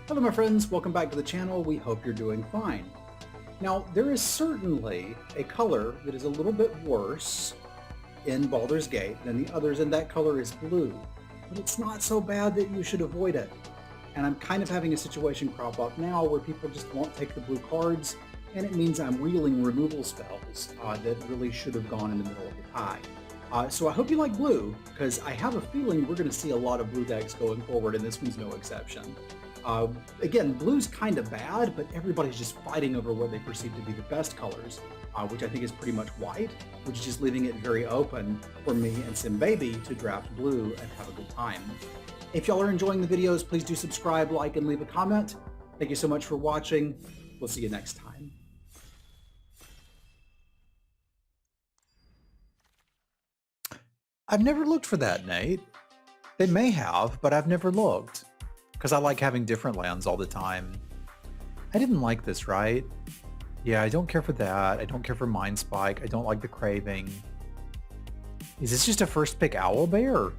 Hello my friends, welcome back to the channel. We hope you're doing fine. Now there is certainly a color that is a little bit worse in Baldur's Gate than the others, and that color is blue. But it's not so bad that you should avoid it. And I'm kind of having a situation crop up now where people just won't take the blue cards, and it means I'm wheeling removal spells that really should have gone in the middle of the pack. So I hope you like blue, because I have a feeling we're going to see a lot of blue decks going forward, and this one's no exception. Again, blue's kind of bad, but everybody's just fighting over what they perceive to be the best colors, which I think is pretty much white, which is just leaving it very open for me and Sim Baby to draft blue and have a good time. If y'all are enjoying the videos, please do subscribe, like, and leave a comment. Thank you so much for watching. We'll see you next time. I've never looked for that, Nate. They may have, but I've never looked. Because I like having different lands all the time. I didn't like this, right? Yeah, I don't care for that. I don't care for Mind Spike. I don't like the Craving. Is this just a first pick Owlbear?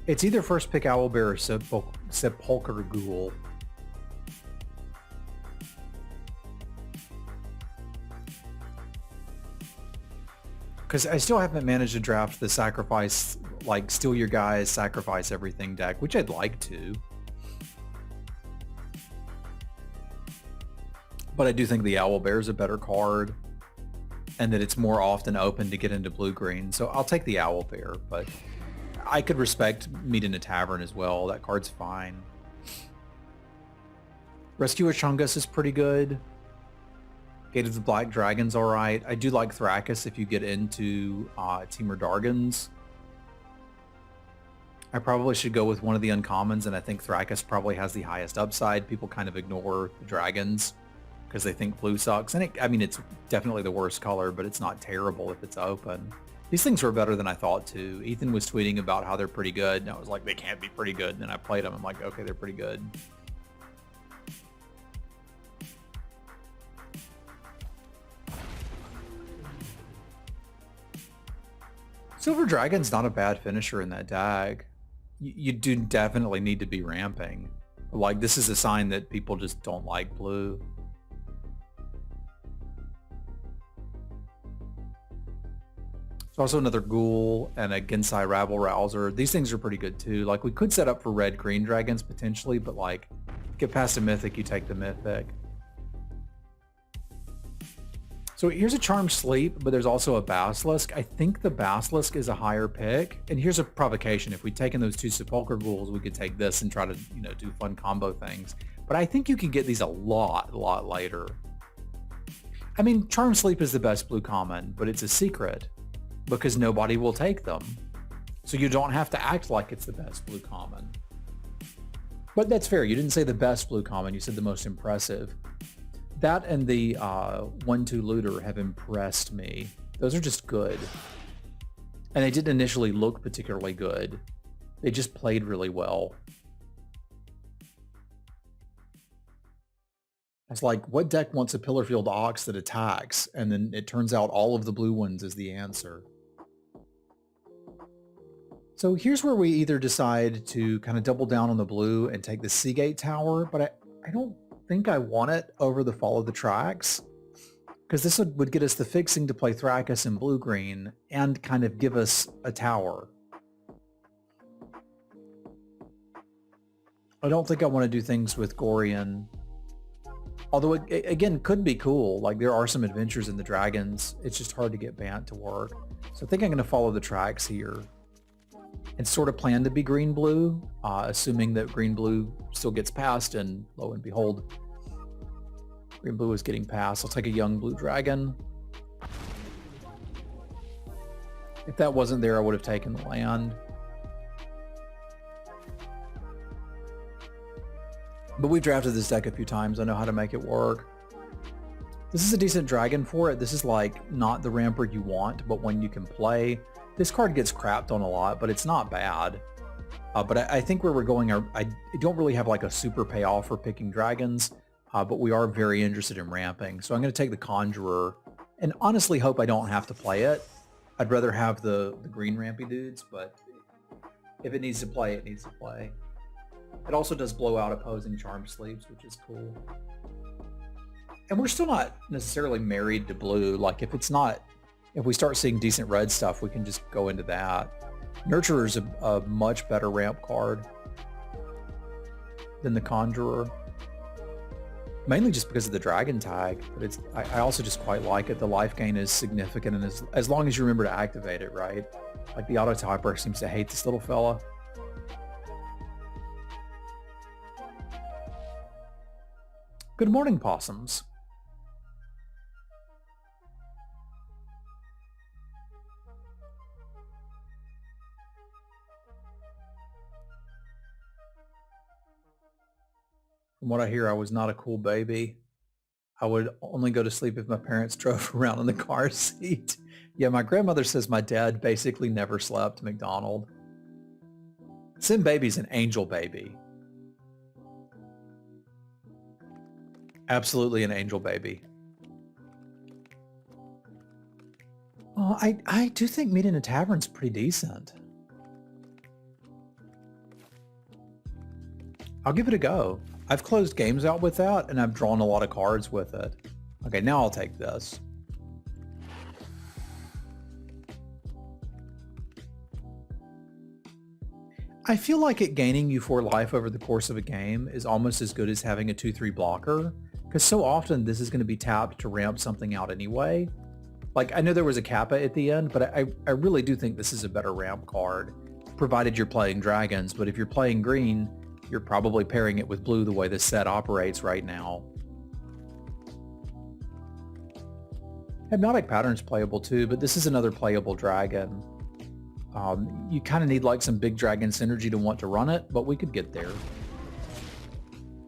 It's either first pick Owlbear or Sepulchre Ghoul. Because I still haven't managed to draft the sacrifice, like steal your guys, sacrifice everything deck, which I'd like to. But I do think the Owlbear is a better card, and that it's more often open to get into blue-green. So I'll take the Owlbear, but I could respect Meet in a Tavern as well. That card's fine. Rescuer Chungus is pretty good. Gate of the Black Dragon's alright. I do like Thrakkus if you get into Temur Dargons. I probably should go with one of the uncommons, and I think Thrakkus probably has the highest upside. People kind of ignore the dragons because they think blue sucks. And I mean, it's definitely the worst color, but it's not terrible if it's open. These things were better than I thought too. Ethan was tweeting about how they're pretty good, and I was like, they can't be pretty good. And then I played them. I'm like, okay, they're pretty good. Silver Dragon's not a bad finisher in that deck. You do definitely need to be ramping. Like, this is a sign that people just don't like blue. There's also another Ghoul and a Gensai Rabble Rouser. These things are pretty good too. Like, we could set up for red-green dragons potentially, but like, get past a mythic, you take the mythic. So here's a Charmed Sleep, but there's also a Basilisk. I think the Basilisk is a higher pick. And here's a provocation. If we'd taken those two Sepulchre Ghouls, we could take this and try to, do fun combo things. But I think you can get these a lot later. I mean, Charmed Sleep is the best blue common, but it's a secret because nobody will take them. So you don't have to act like it's the best blue common. But that's fair. You didn't say the best blue common. You said the most impressive. That and the 1/2 Looter have impressed me. Those are just good. And they didn't initially look particularly good. They just played really well. It's like, what deck wants a Pillarfield Ox that attacks? And then it turns out all of the blue ones is the answer. So here's where we either decide to kind of double down on the blue and take the Seagate Tower, but I don't think I want it over the Follow the Tracks, because this would get us the fixing to play Thrakkus and blue-green and kind of give us a tower. I don't think I want to do things with Gorian, although it again could be cool. Like, there are some adventures in the dragons. It's just hard to get Bant to work. So I think I'm going to follow the tracks here and sort of plan to be green-blue, assuming that green-blue still gets passed, and lo and behold, green-blue is getting passed. I'll take a young blue dragon. If that wasn't there, I would have taken the land. But we've drafted this deck a few times. I know how to make it work. This is a decent dragon for it. This is like not the ramper you want, but one you can play. This card gets crapped on a lot, but it's not bad. But I think where we're going, I don't really have like a super payoff for picking dragons, but we are very interested in ramping. So I'm going to take the Conjurer and honestly hope I don't have to play it. I'd rather have the green rampy dudes, but if it needs to play, it needs to play. It also does blow out opposing charm sleeves, which is cool. And we're still not necessarily married to blue. Like if we start seeing decent red stuff, we can just go into that. Nurturer is a much better ramp card than the Conjurer. Mainly just because of the dragon tag, but I also just quite like it. The life gain is significant, and as long as you remember to activate it, right? Like the auto typer seems to hate this little fella. Good morning, possums. From what I hear, I was not a cool baby. I would only go to sleep if my parents drove around in the car seat. Yeah, my grandmother says my dad basically never slept, McDonald. Sim Baby's an angel baby. Absolutely an angel baby. Oh, I do think Meat in a Tavern's pretty decent. I'll give it a go. I've closed games out with that, and I've drawn a lot of cards with it. Okay, now I'll take this. I feel like it gaining you 4 life over the course of a game is almost as good as having a 2/3 blocker, because so often this is going to be tapped to ramp something out anyway. Like, I know there was a Kappa at the end, but I really do think this is a better ramp card, provided you're playing dragons. But if you're playing green, you're probably pairing it with blue the way this set operates right now. Hypnotic Pattern's playable too, but this is another playable dragon. You kind of need like some big dragon synergy to want to run it, but we could get there.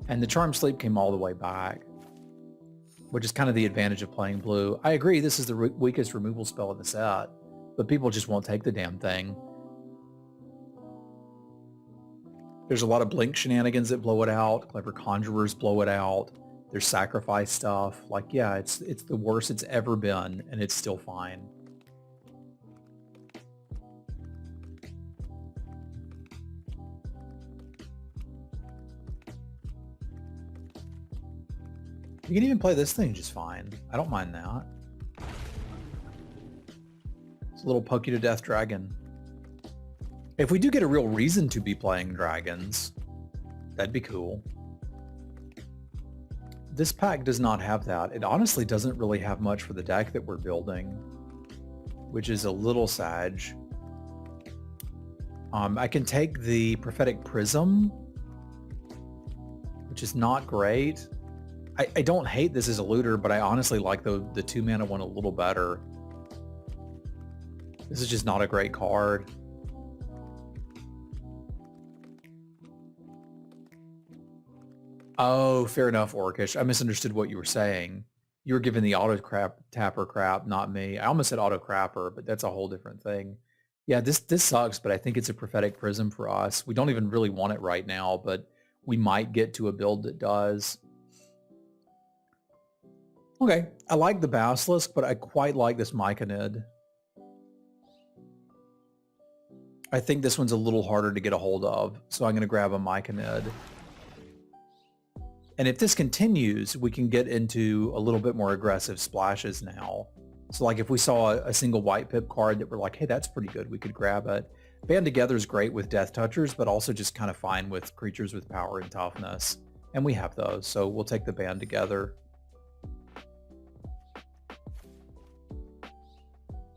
And the Charm Sleep came all the way back, which is kind of the advantage of playing blue. I agree, this is the weakest removal spell in the set, but people just won't take the damn thing. There's a lot of blink shenanigans that blow it out. Clever Conjurers blow it out. There's sacrifice stuff. Like, yeah, it's the worst it's ever been, and it's still fine. You can even play this thing just fine. I don't mind that. It's a little poke you to death dragon. If we do get a real reason to be playing dragons, that'd be cool. This pack does not have that. It honestly doesn't really have much for the deck that we're building, which is a little sad. I can take the Prophetic Prism, which is not great. I don't hate this as a looter, but I honestly like the 2-mana one a little better. This is just not a great card. Oh, fair enough, Orcish. I misunderstood what you were saying. You were giving the auto tapper crap, not me. I almost said auto crapper, but that's a whole different thing. Yeah, this sucks, but I think it's a Prophetic Prism for us. We don't even really want it right now, but we might get to a build that does. Okay, I like the Basilisk, but I quite like this Myconid. I think this one's a little harder to get a hold of, so I'm going to grab a Myconid. And if this continues, we can get into a little bit more aggressive splashes now. So like if we saw a single white pip card that we're like, hey, that's pretty good, we could grab it. Band Together is great with Death Touchers, but also just kind of fine with creatures with power and toughness. And we have those, so we'll take the Band Together.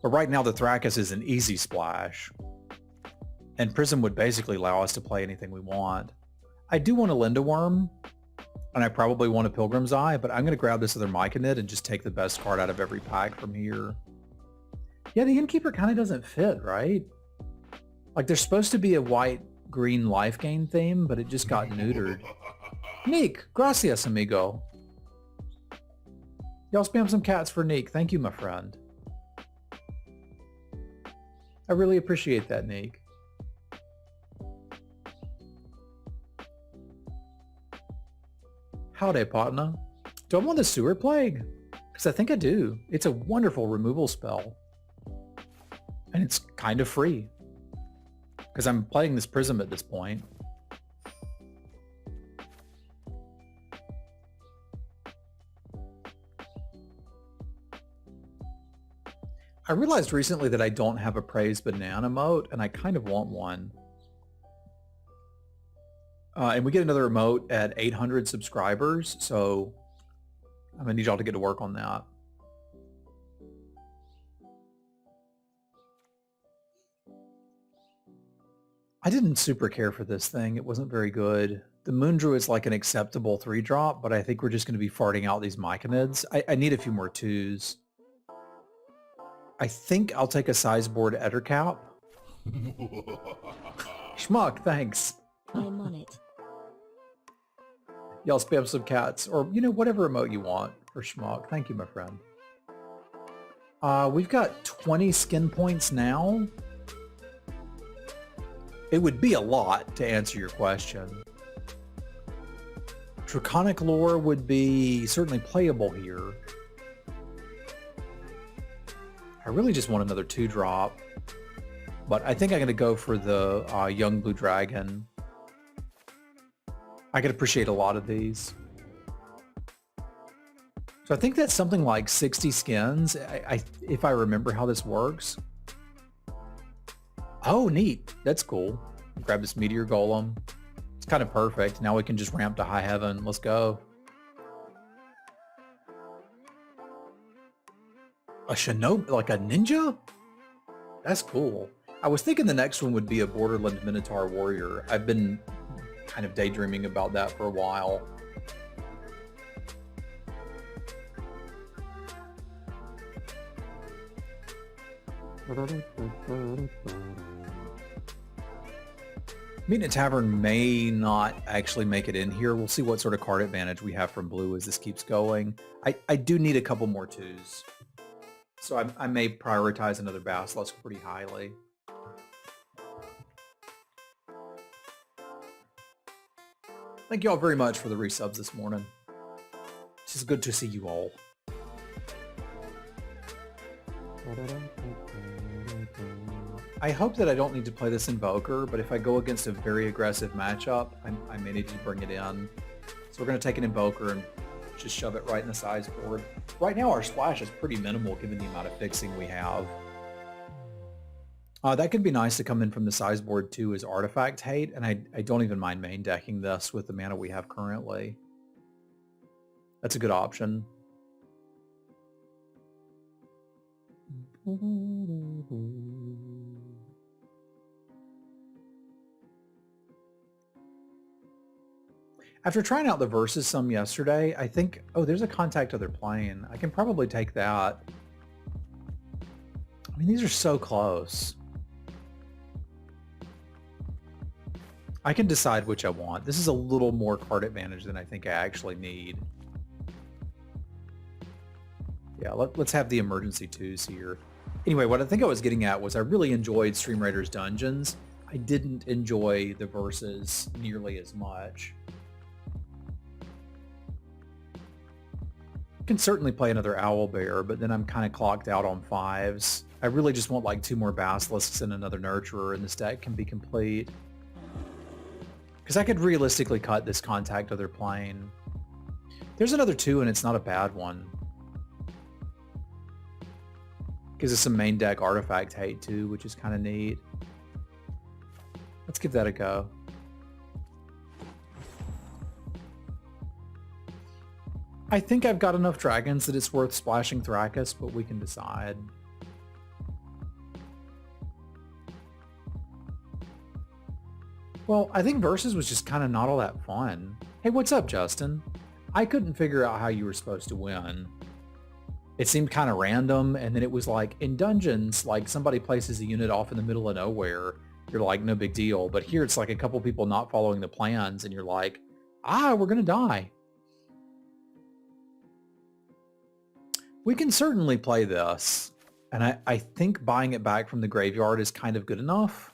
But right now the Thrakus is an easy splash. And Prism would basically allow us to play anything we want. I do want a Lindworm, and I probably want a Pilgrim's Eye, but I'm going to grab this other Myconid and just take the best card out of every pack from here. Yeah, the Innkeeper kind of doesn't fit, right? Like there's supposed to be a white-green life gain theme, but it just got neutered. Neek, gracias, amigo. Y'all spam some cats for Neek. Thank you, my friend. I really appreciate that, Neek. Howdy, partner. Do I want the Sewer Plague? Because I think I do. It's a wonderful removal spell. And it's kind of free. Because I'm playing this Prism at this point. I realized recently that I don't have a praise banana emote, and I kind of want one. And we get another emote at 800 subscribers, so I'm gonna need y'all to get to work on that. I didn't super care for this thing. It wasn't very good. The Moondrew is like an acceptable 3-drop, but I think we're just going to be farting out these Myconids. I need a few more 2s. I think I'll take a sideboard Ettercap. Schmuck, thanks. I'm on it. Y'all spam some cats, or, you know, whatever emote you want for Schmuck. Thank you, my friend. We've got 20 skin points now. It would be a lot to answer your question. Draconic Lore would be certainly playable here. I really just want another 2-drop, but I think I'm going to go for the Young Blue Dragon. I could appreciate a lot of these. So I think that's something like 60 skins, if I remember how this works. Oh, neat. That's cool. Grab this Meteor Golem. It's kind of perfect. Now we can just ramp to High Heaven. Let's go. A Shinobi, like a ninja? That's cool. I was thinking the next one would be a Borderland Minotaur Warrior. I've been kind of daydreaming about that for a while. Meeting a Tavern may not actually make it in here. We'll see what sort of card advantage we have from blue as this keeps going. I do need a couple more 2s. So I may prioritize another Basilisk pretty highly. Thank you all very much for the resubs this morning. It's just good to see you all. I hope that I don't need to play this Invoker, but if I go against a very aggressive matchup, I may need to bring it in. So we're going to take an Invoker and just shove it right in the sideboard. Right now our splash is pretty minimal given the amount of fixing we have. That could be nice to come in from the sideboard too as Artifact Hate, and I don't even mind main decking this with the mana we have currently. That's a good option. After trying out the Versus some yesterday, I think, oh, there's a Contact Other Plane. I can probably take that. I mean, these are so close. I can decide which I want. This is a little more card advantage than I think I actually need. Yeah, let's have the emergency 2s here. Anyway, what I think I was getting at was I really enjoyed Stream Raiders Dungeons. I didn't enjoy the Versus nearly as much. I can certainly play another Owlbear, but then I'm kind of clocked out on 5s. I really just want like 2 more Basilisks and another Nurturer, and this deck can be complete. Because I could realistically cut this Contact Other Plane. There's another 2, and it's not a bad one. Gives us some main deck Artifact Hate too, which is kind of neat. Let's give that a go. I think I've got enough dragons that it's worth splashing Thrakus, but we can decide. Well, I think Versus was just kind of not all that fun. Hey, what's up, Justin? I couldn't figure out how you were supposed to win. It seemed kind of random, and then it was like, in Dungeons, like somebody places a unit off in the middle of nowhere, you're like, no big deal. But here it's like a couple people not following the plans, and you're like, we're gonna die. We can certainly play this, and I think buying it back from the graveyard is kind of good enough.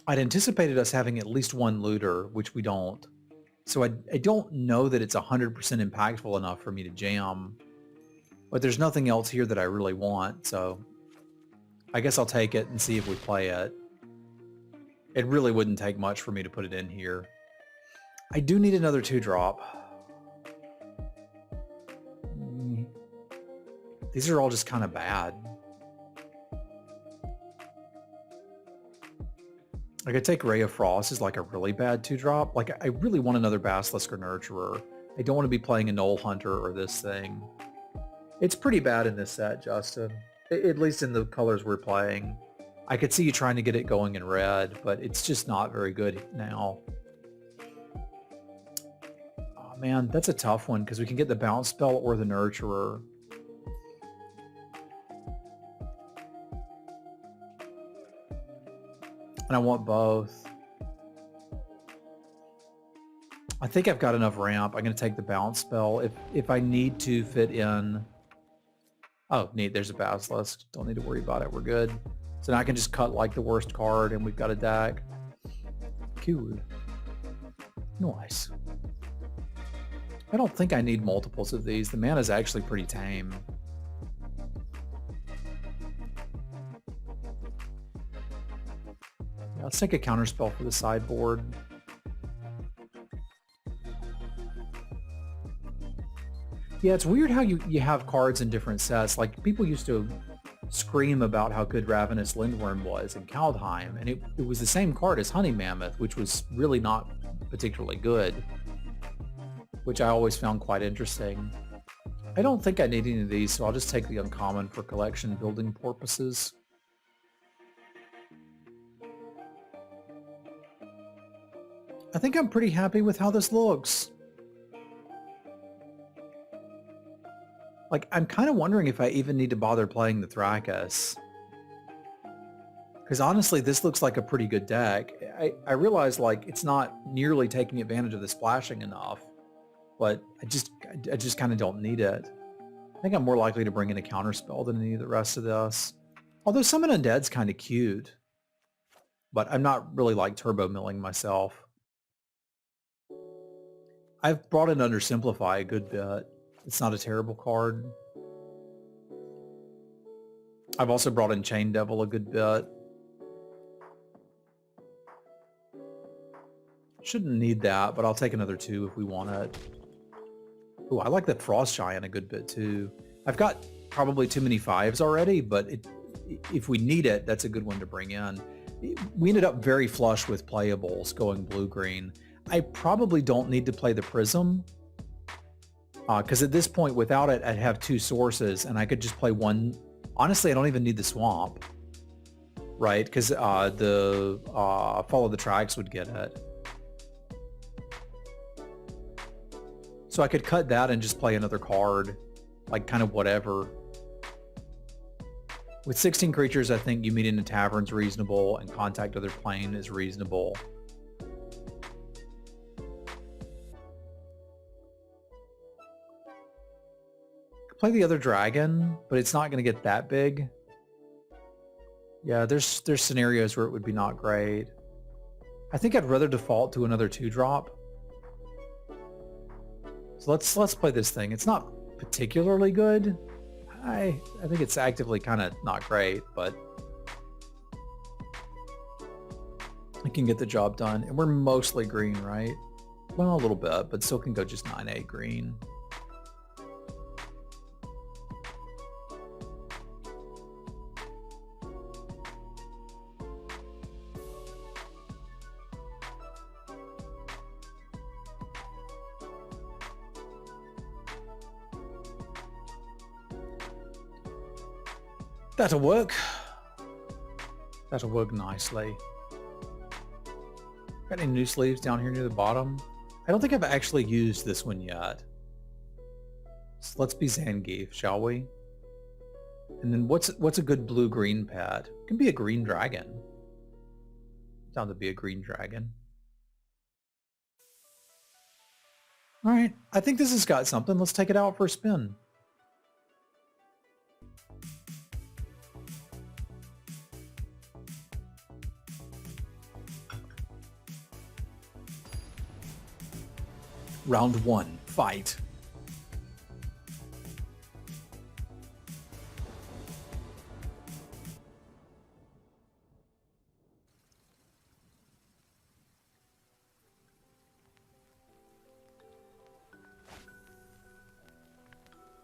I'd anticipated us having at least one looter, which we don't. So I don't know that it's 100% impactful enough for me to jam. But there's nothing else here that I really want, so I guess I'll take it and see if we play it. It really wouldn't take much for me to put it in here. I do need another 2-drop. These are all just kind of bad. I could take Ray of Frost as like a really bad 2-drop. Like I really want another Basilisk or Nurturer. I don't want to be playing a Knoll Hunter or this thing. It's pretty bad in this set, Justin. At least in the colors we're playing. I could see you trying to get it going in red, but it's just not very good now. Oh man, that's a tough one because we can get the Bounce Spell or the Nurturer. And I want both. I think I've got enough ramp. I'm going to take the Bounce Spell. If I need to fit in... Oh, neat. There's a Basilisk. Don't need to worry about it. We're good. So now I can just cut like the worst card and we've got a deck. Cool. Nice. I don't think I need multiples of these. The mana is actually pretty tame. Yeah, let's take a counterspell for the sideboard. Yeah, it's weird how you have cards in different sets. Like, people used to scream about how good Ravenous Lindworm was in Kaldheim, and it was the same card as Honey Mammoth, which was really not particularly good, which I always found quite interesting. I don't think I need any of these, so I'll just take the uncommon for collection building purposes. I think I'm pretty happy with how this looks. Like, I'm kind of wondering if I even need to bother playing the Thrakus. Because honestly, this looks like a pretty good deck. I realize, like, it's not nearly taking advantage of the splashing enough, but I just kind of don't need it. I think I'm more likely to bring in a counterspell than any of the rest of this. Although Summon Undead's kind of cute, but I'm not really, like, turbo milling myself. I've brought in Undersimplify a good bit. It's not a terrible card. I've also brought in Chain Devil a good bit. Shouldn't need that, but I'll take another 2 if we want it. Ooh, I like that Frost Giant a good bit too. I've got probably too many 5s already, but if we need it, that's a good one to bring in. We ended up very flush with playables going blue-green. I probably don't need to play the Prism, because at this point, without it, I'd have 2 sources, and I could just play one. Honestly, I don't even need the Swamp, right? Because the Follow the Tracks would get it. So I could cut that and just play another card, like kind of whatever. With 16 creatures, I think You Meet in a Tavern's reasonable, and Contact Other Plane is reasonable. Play the other dragon, but it's not going to get that big. Yeah, there's scenarios where it would be not great. I think I'd rather default to another 2-drop. So let's play this thing. It's not particularly good. I think it's actively kind of not great, but I can get the job done. And we're mostly green, right? Well, a little bit, but still can go just 9/8 green. That'll work. That'll work nicely. Got any new sleeves down here near the bottom? I don't think I've actually used this one yet. So let's be Zangief, shall we? And then what's a good blue-green pet? It can be a green dragon. Down to be a green dragon. All right, I think this has got something. Let's take it out for a spin. Round 1, fight.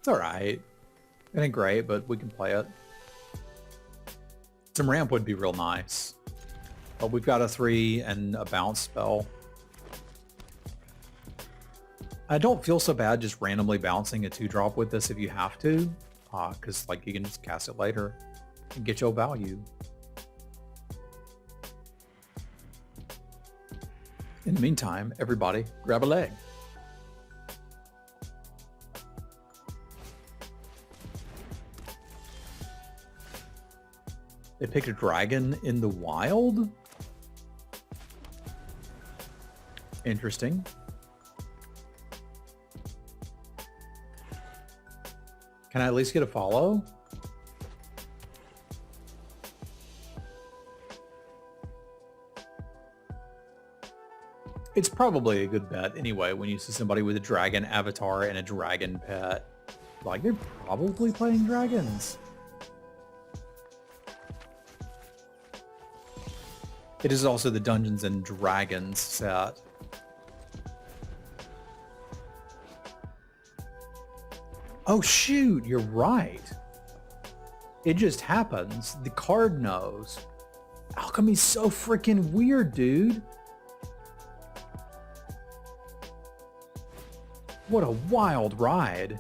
It's all right. It ain't great, but we can play it. Some ramp would be real nice. But we've got a 3 and a bounce spell. I don't feel so bad just randomly bouncing a 2-drop with this if you have to. Because like you can just cast it later and get your value. In the meantime, everybody grab a leg. They picked a dragon in the wild? Interesting. Can I at least get a follow? It's probably a good bet anyway when you see somebody with a dragon avatar and a dragon pet. Like, they're probably playing dragons. It is also the Dungeons and Dragons set. Oh shoot, you're right. It just happens. The card knows. Alchemy's so freaking weird, dude. What a wild ride.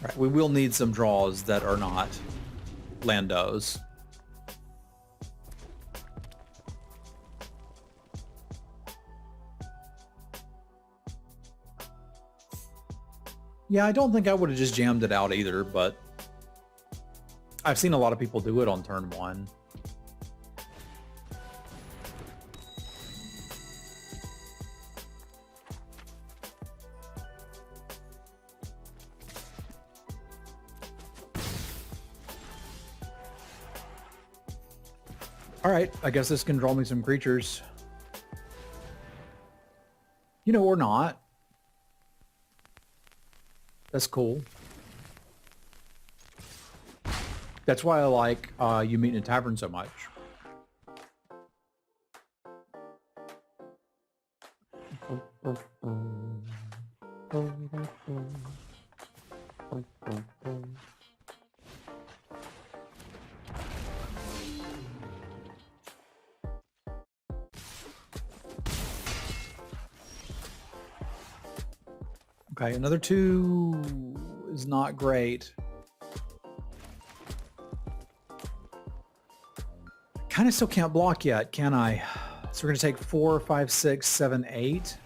Right, we will need some draws that are not Landos. Yeah, I don't think I would have just jammed it out either, but I've seen a lot of people do it on turn 1. All right, I guess this can draw me some creatures. You know, or not. That's cool. That's why I like You Meet in a Tavern so much. Okay, another 2 is not great. Kind of still can't block yet, can I? So we're going to take 4, 5, 6, 7, 8.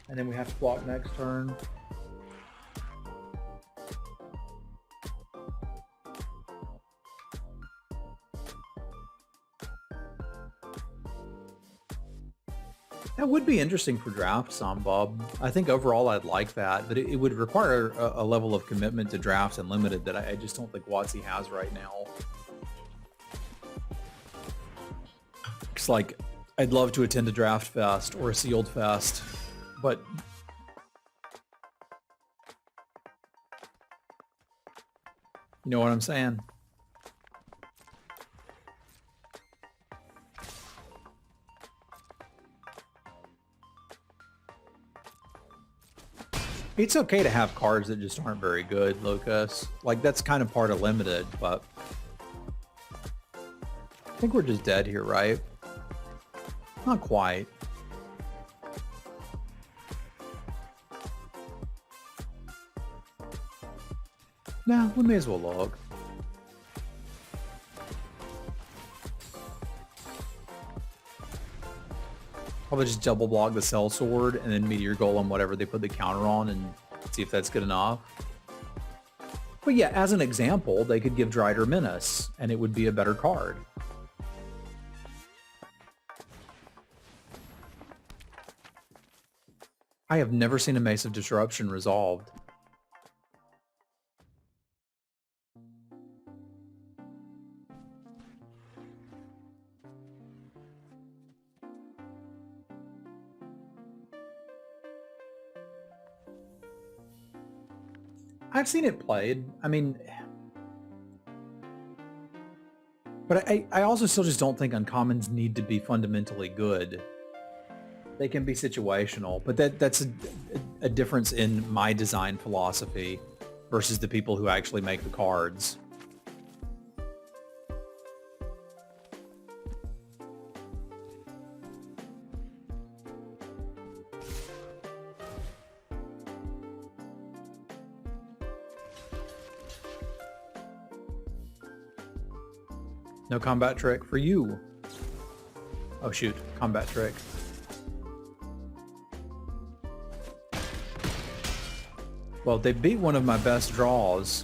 And then we have to block next turn. That would be interesting for drafts, Bob. I think overall I'd like that, but it would require a level of commitment to drafts and limited that I just don't think WotC has right now. It's like, I'd love to attend a draft fest or a sealed fest, but you know what I'm saying? It's okay to have cards that just aren't very good, Lucas. Like, that's kind of part of limited, but I think we're just dead here, right? Not quite. Nah, we may as well look. Probably just double block the Cell Sword and then Meteor Golem, whatever they put the counter on, and see if that's good enough. But yeah, as an example, they could give Drider Menace, and it would be a better card. I have never seen a Mace of Disruption resolved. I've seen it played. I mean, but I also still just don't think uncommons need to be fundamentally good. They can be situational, but that's a difference in my design philosophy versus the people who actually make the cards. No combat trick for you. Oh shoot, combat trick. Well, they beat one of my best draws,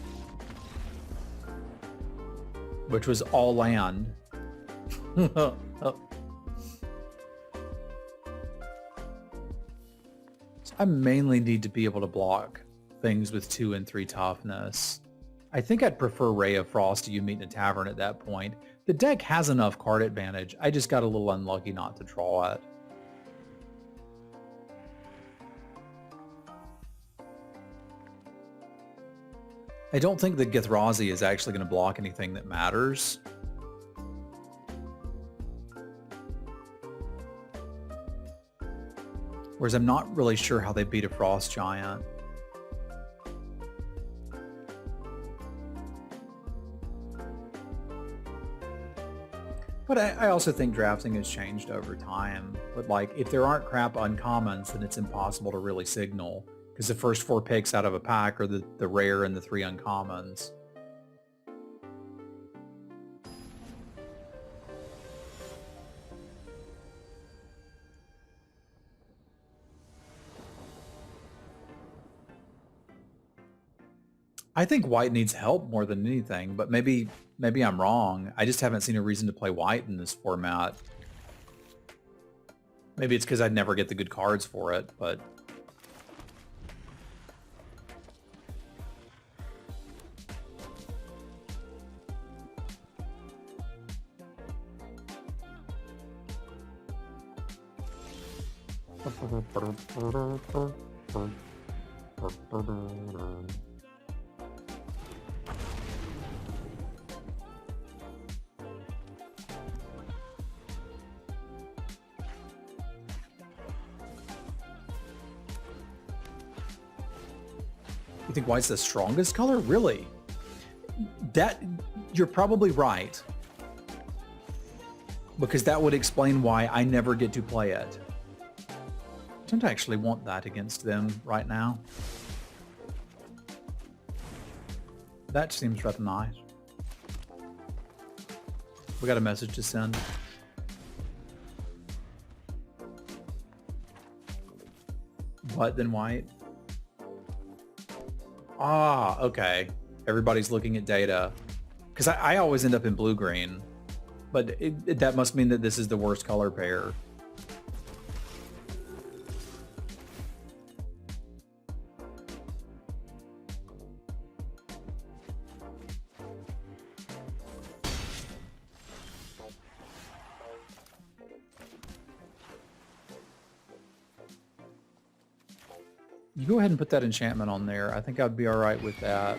which was all land. Oh. So I mainly need to be able to block things with 2 and 3 toughness. I think I'd prefer Ray of Frost to you meet in a tavern at that point. The deck has enough card advantage. I just got a little unlucky not to draw it. I don't think that Githrazi is actually going to block anything that matters. Whereas I'm not really sure how they beat a Frost Giant. But I also think drafting has changed over time. But like, if there aren't crap uncommons, then it's impossible to really signal. Because the first 4 picks out of a pack are the rare and the 3 uncommons. I think white needs help more than anything, but maybe I'm wrong. I just haven't seen a reason to play white in this format. Maybe it's because I'd never get the good cards for it, but... You think white's the strongest color? Really? You're probably right. Because that would explain why I never get to play it. I don't actually want that against them right now. That seems rather nice. We got a message to send. What, then white? Ah, okay. Everybody's looking at data. Because I always end up in blue-green. But that must mean that this is the worst color pair. You go ahead and put that enchantment on there. I think I'd be all right with that.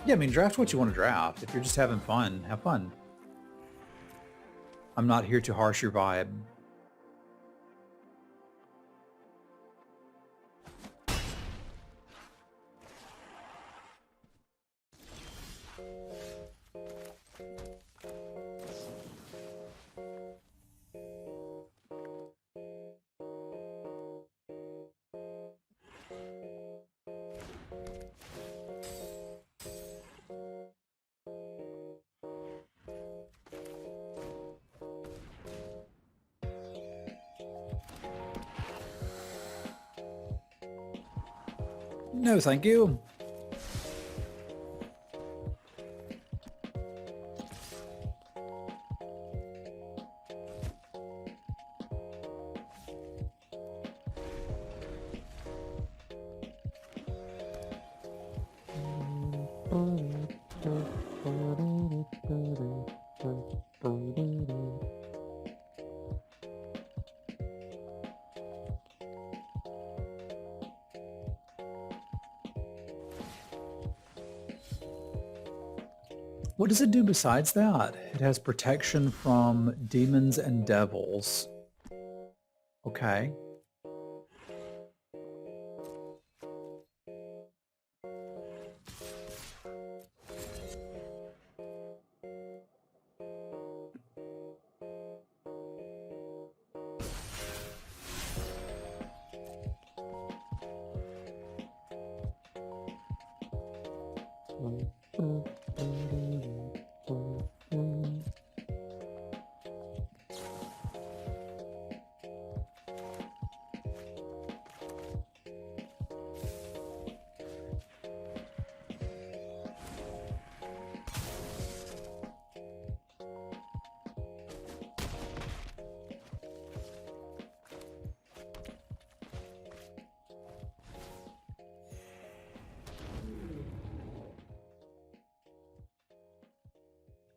Yeah, I mean, draft what you want to draft. If you're just having fun, have fun. I'm not here to harsh your vibe. No, thank you. What does it do besides that? It has protection from demons and devils. Okay.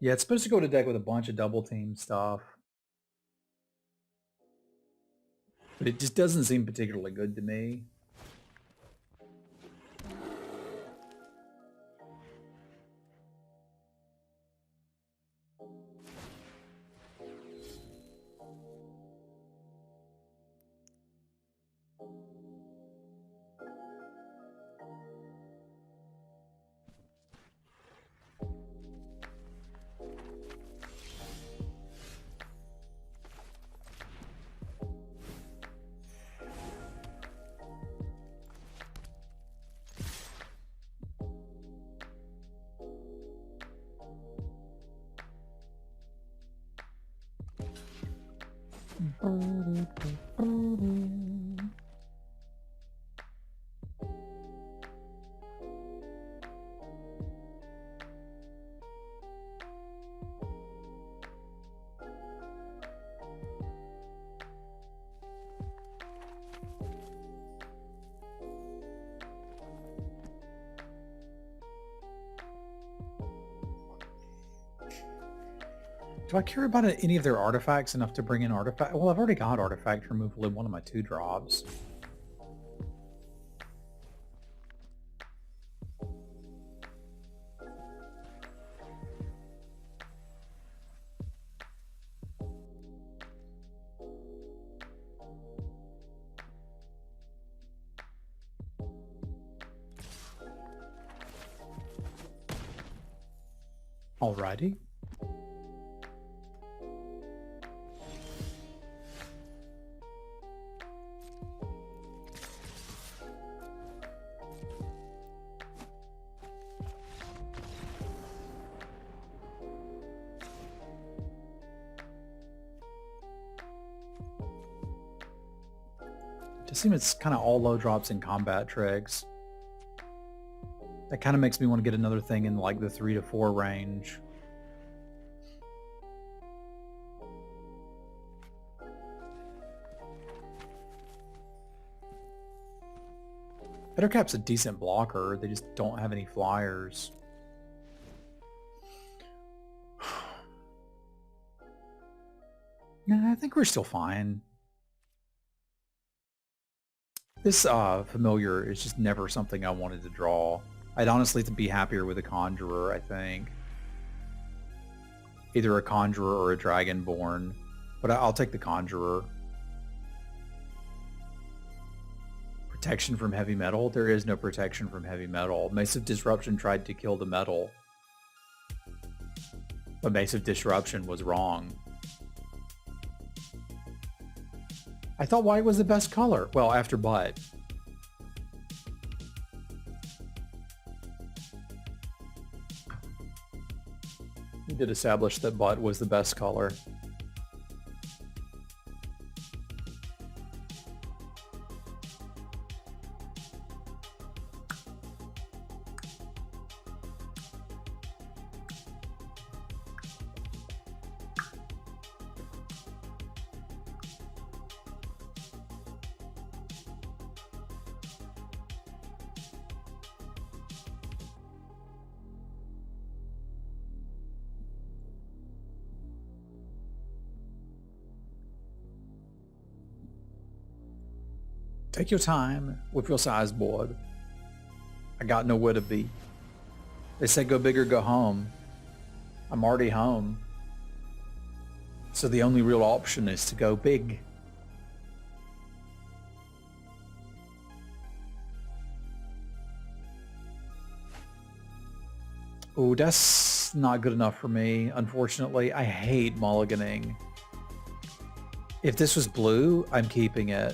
Yeah, it's supposed to go to deck with a bunch of double team stuff. But it just doesn't seem particularly good to me. Do I care about any of their artifacts enough to bring in artifact? Well, I've already got artifact removal in one of my 2-drops. Alrighty. It seems it's kind of all low drops in combat trigs. That kind of makes me want to get another thing in like the 3 to 4 range. Bettercap's a decent blocker. They just don't have any flyers. Nah, I think we're still fine. This familiar is just never something I wanted to draw. I'd honestly be happier with a Conjurer, I think. Either a Conjurer or a Dragonborn. But I'll take the Conjurer. Protection from heavy metal? There is no protection from heavy metal. Mace of Disruption tried to kill the metal. But Mace of Disruption was wrong. I thought white was the best color. Well, after butt. We did establish that butt was the best color. Take your time with your size board. I got nowhere to be. They say go big or go home. I'm already home. So the only real option is to go big. Oh, that's not good enough for me, unfortunately. I hate mulliganing. If this was blue, I'm keeping it.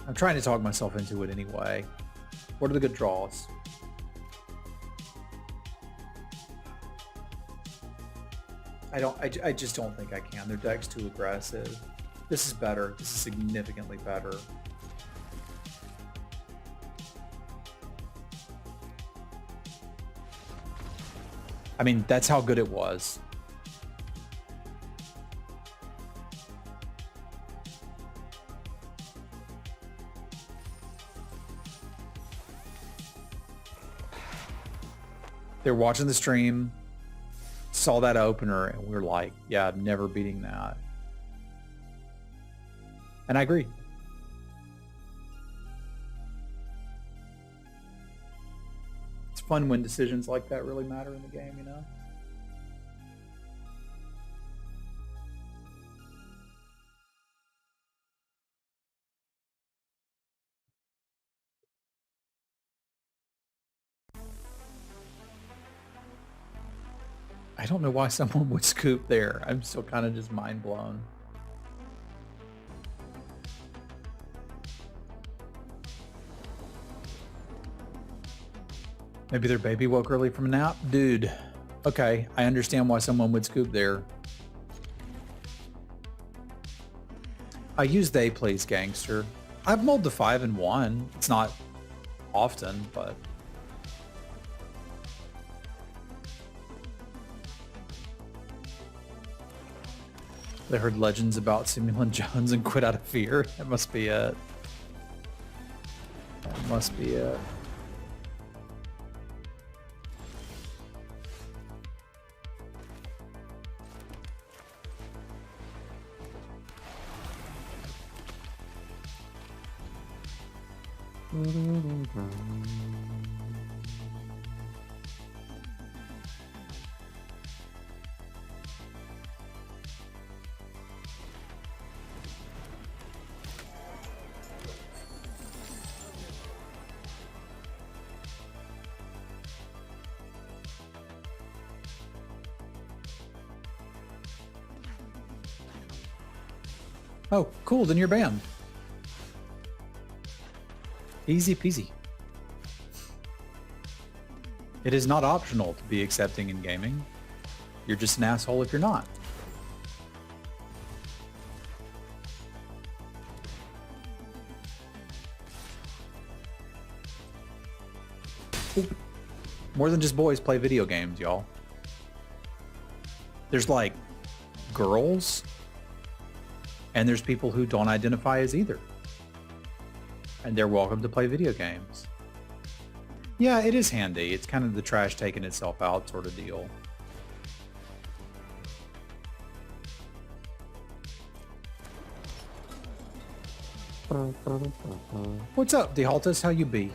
I'm trying to talk myself into it anyway. What are the good draws? I just don't think I can. Their deck's too aggressive. This is better. This is significantly better. I mean, that's how good it was. They're watching the stream, saw that opener, and we're like, yeah, I'm never beating that. And I agree. It's fun when decisions like that really matter in the game, you know? I don't know why someone would scoop there. I'm still kind of just mind blown. Maybe their baby woke early from a nap? Dude, okay, I understand why someone would scoop there. I use they please gangster. I've mulled to 5 and 1. It's not often, but... They heard legends about Semulin Jones and quit out of fear. That must be it. That must be it. Oh, cool, then you're banned. Easy peasy. It is not optional to be accepting in gaming. You're just an asshole if you're not. More than just boys play video games, y'all. There's like girls, and there's people who don't identify as either. And they're welcome to play video games. Yeah, it is handy. It's kind of the trash taking itself out sort of deal. What's up, DeHaltus? How you be?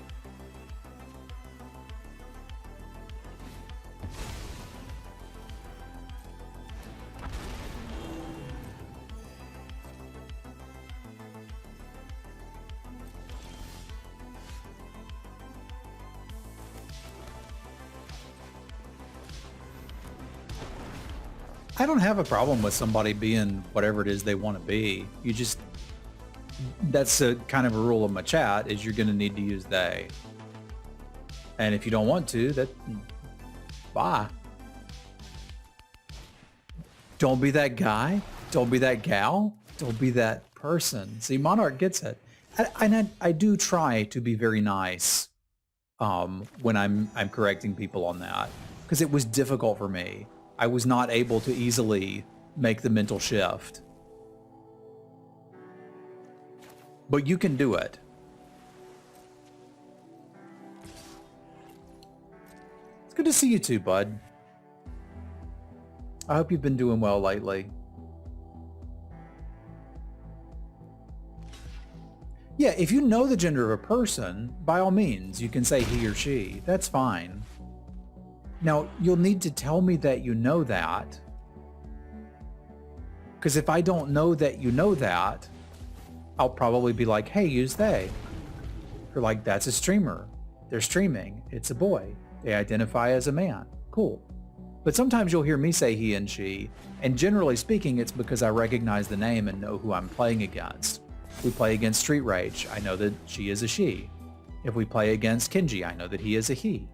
I don't have a problem with somebody being whatever it is they want to be. You just, that's a kind of a rule of my chat, is you're going to need to use they. And if you don't want to, that, bye. Don't be that guy. Don't be that gal. Don't be that person. See, Monarch gets it. And I do try to be very nice when I'm correcting people on that, because it was difficult for me. I was not able to easily make the mental shift. But you can do it. It's good to see you too, bud. I hope you've been doing well lately. Yeah, if you know the gender of a person, by all means, you can say he or she. That's fine. Now, you'll need to tell me that you know that. Because if I don't know that you know that, I'll probably be like, hey, use they. You're like, that's a streamer. They're streaming. It's a boy. They identify as a man. Cool. But sometimes you'll hear me say he and she, and generally speaking, it's because I recognize the name and know who I'm playing against. If we play against Street Rage, I know that she is a she. If we play against Kenji, I know that he is a he.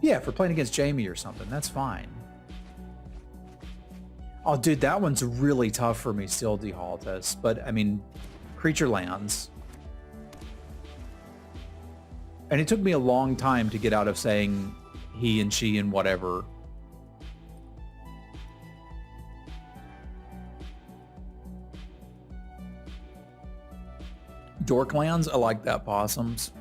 Yeah, if we're playing against Jamie or something, that's fine. Oh, dude, that one's really tough for me still, Dehaltus. But, I mean, creature lands. And it took me a long time to get out of saying he and she and whatever. Dorklands, I like that, possums.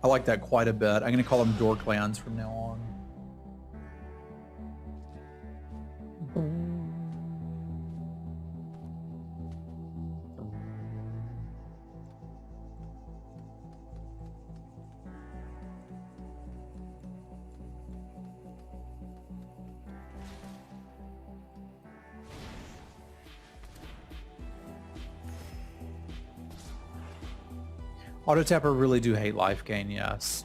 I like that quite a bit. I'm going to call them Dorklands from now on. Auto Tapper really do hate life gain, yes.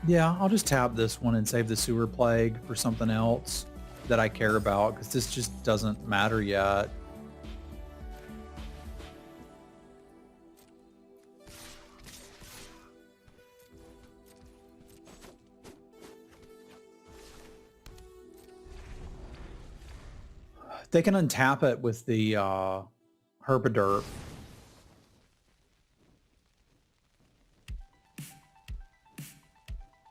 Yeah, I'll just tap this one and save the Sewer Plague for something else that I care about, because this just doesn't matter yet. They can untap it with the Herpaderp.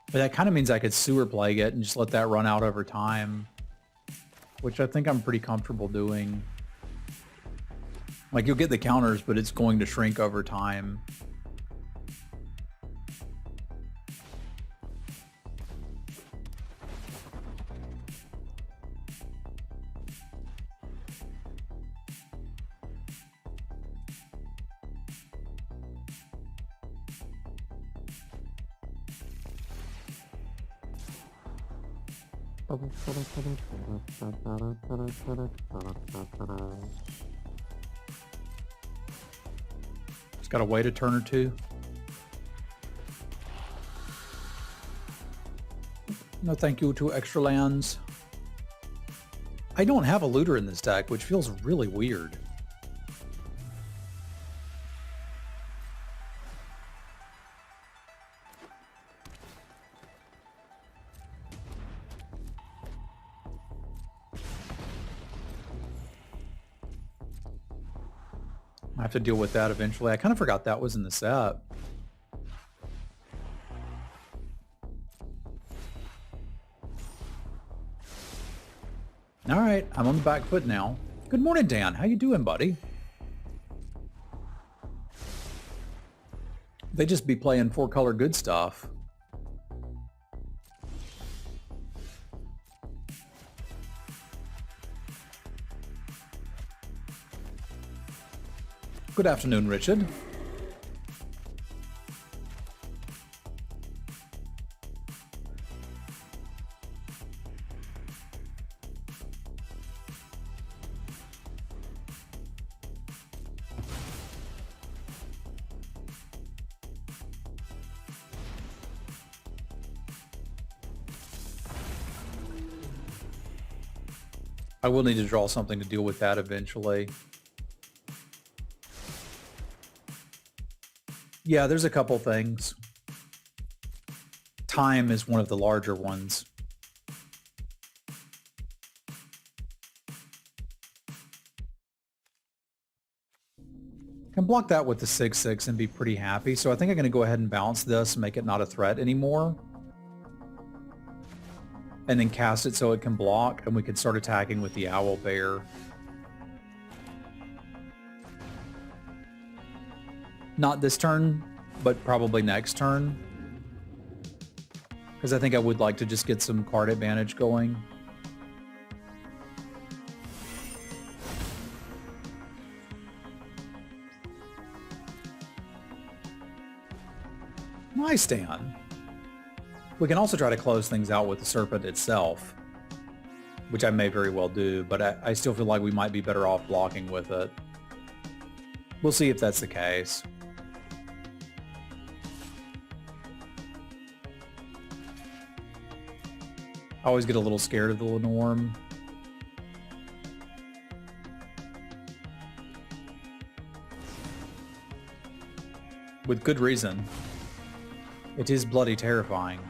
But that kind of means I could Sewer Plague it and just let that run out over time, which I think I'm pretty comfortable doing. Like, you'll get the counters, but it's going to shrink over time. Just gotta wait a turn or two. No thank you to extra lands. I don't have a looter in this deck, which feels really weird. I have to deal with that eventually. I kind of forgot that was in the set. All right, I'm on the back foot now. Good morning, Dan. How you doing, buddy? They just be playing four-color good stuff. Good afternoon, Richard. I will need to draw something to deal with that eventually. Yeah, there's a couple things. Time is one of the larger ones. Can block that with the 6/6 and be pretty happy. So I think I'm going to go ahead and bounce this and make it not a threat anymore. And then cast it so it can block, and we can start attacking with the Owl Bear. Not this turn, but probably next turn. Because I think I would like to just get some card advantage going. Nice, Dan. We can also try to close things out with the Serpent itself, which I may very well do, but I still feel like we might be better off blocking with it. We'll see if that's the case. I always get a little scared of the Lenorm. With good reason. It is bloody terrifying.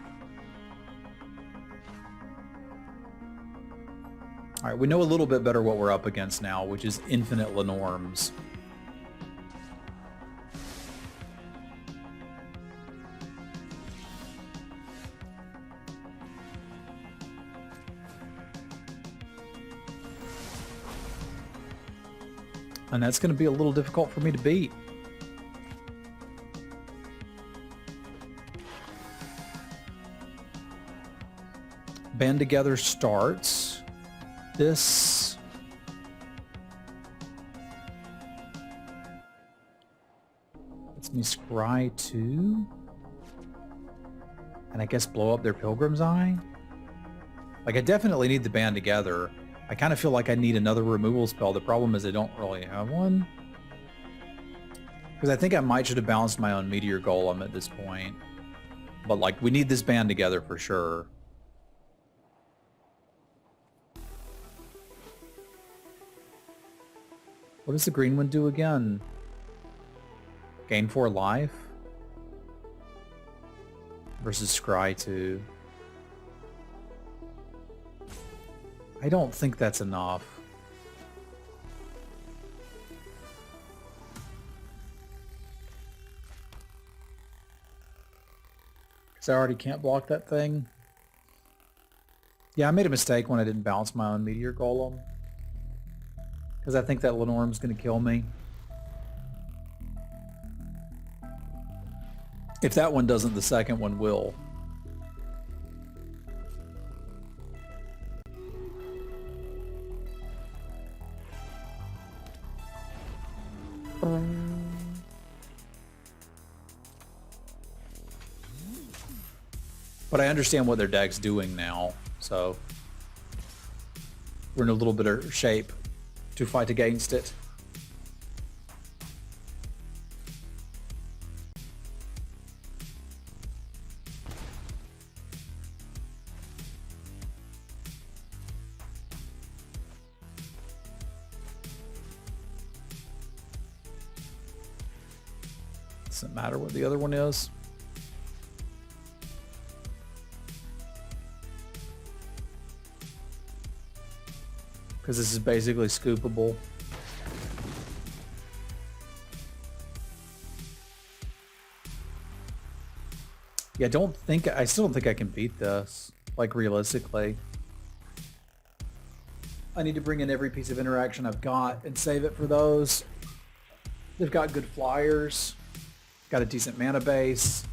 Alright, we know a little bit better what we're up against now, which is infinite Lenorms. And that's going to be a little difficult for me to beat. Band Together starts. This... lets me scry 2. And I guess blow up their Pilgrim's Eye? Like, I definitely need the Band Together. I kind of feel like I need another removal spell. The problem is I don't really have one. Because I think I might should have balanced my own Meteor Golem at this point. But, like, we need this Band Together for sure. What does the green one do again? Gain 4 life? Versus Scry 2. I don't think that's enough. Because I already can't block that thing. Yeah, I made a mistake when I didn't bounce my own Meteor Golem. Because I think that Lenorm's going to kill me. If that one doesn't, the second one will. But I understand what their deck's doing now, so we're in a little bit of shape to fight against it. Doesn't matter what the other one is. Because this is basically scoopable. Yeah, I still don't think I can beat this, like, realistically. I need to bring in every piece of interaction I've got and save it for those. They've got good flyers, got a decent mana base.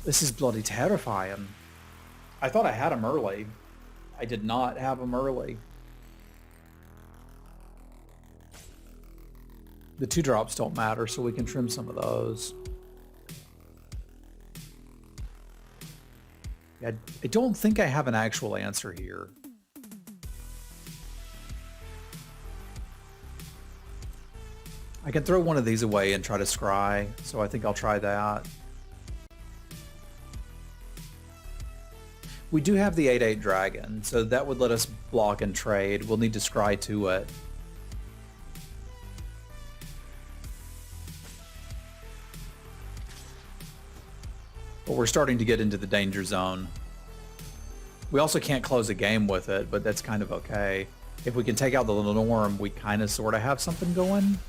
This is bloody terrifying. I thought I had them early. I did not have them early. The 2-drops don't matter, so we can trim some of those. Yeah, I don't think I have an actual answer here. I can throw one of these away and try to scry, so I think I'll try that. We do have the 8/8 dragon, so that would let us block and trade. We'll need to scry to it. But we're starting to get into the danger zone. We also can't close a game with it, but that's kind of okay. If we can take out the norm, we kind of sort of have something going.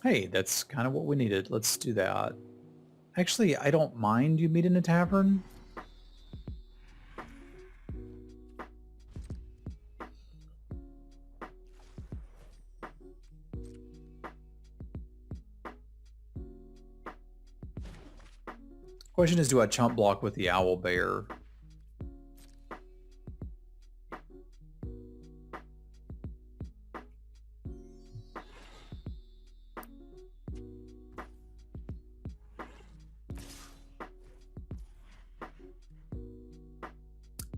Hey, that's kind of what we needed. Let's do that. Actually, I don't mind you meet in a tavern. Question is, do I chump block with the owl bear?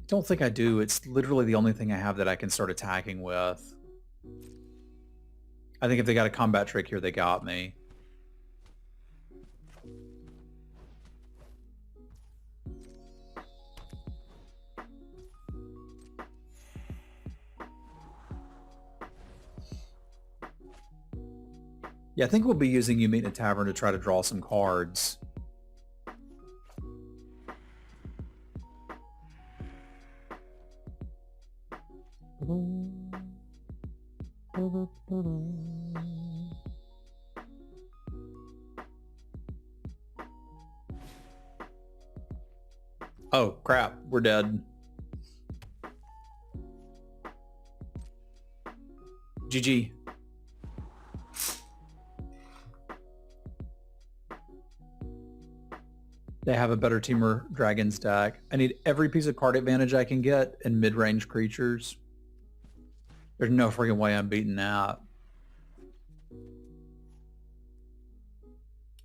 Don't think I do. It's literally the only thing I have that I can start attacking with. I think if they got a combat trick here, they got me. Yeah, I think we'll be using You Meet in a Tavern to try to draw some cards. Oh, crap. We're dead. GG. They have a better Teamer Dragons deck. I need every piece of card advantage I can get in mid-range creatures. There's no freaking way I'm beating that.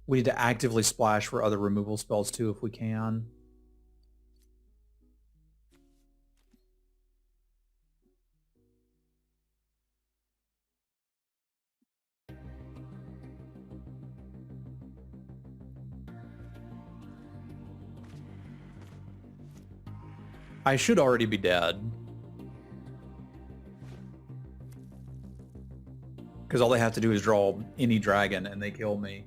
We need to actively splash for other removal spells too if we can. I should already be dead. Because all they have to do is draw any dragon and they kill me.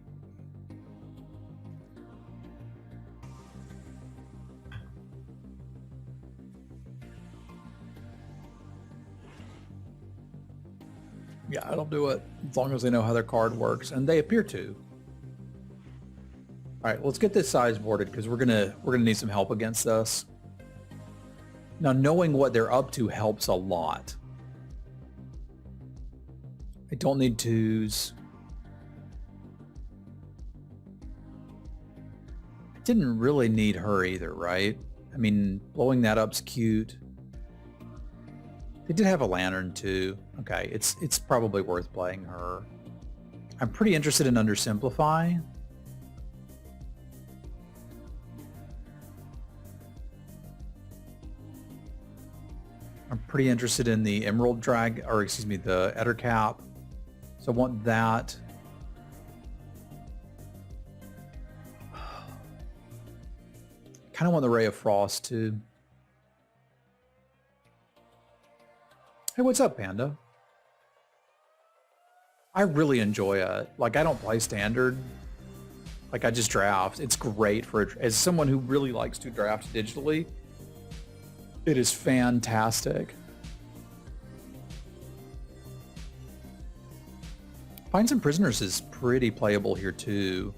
Yeah, I don't do it as long as they know how their card works, and they appear to. All right, let's get this size boarded because we're gonna need some help against this. Now, knowing what they're up to helps a lot. I don't need twos. I didn't really need her either, right? I mean, blowing that up's cute. They did have a lantern too. Okay, it's probably worth playing her. I'm pretty interested in Undersimplify. I'm pretty interested in the Emerald Drag, or excuse me, the Ettercap. So I want that. Kind of want the Ray of Frost too. Hey, what's up, Panda? I really enjoy it. Like, I don't play Standard. Like, I just draft. It's great for, as someone who really likes to draft digitally, it is fantastic. Find Some Prisoners is pretty playable here too.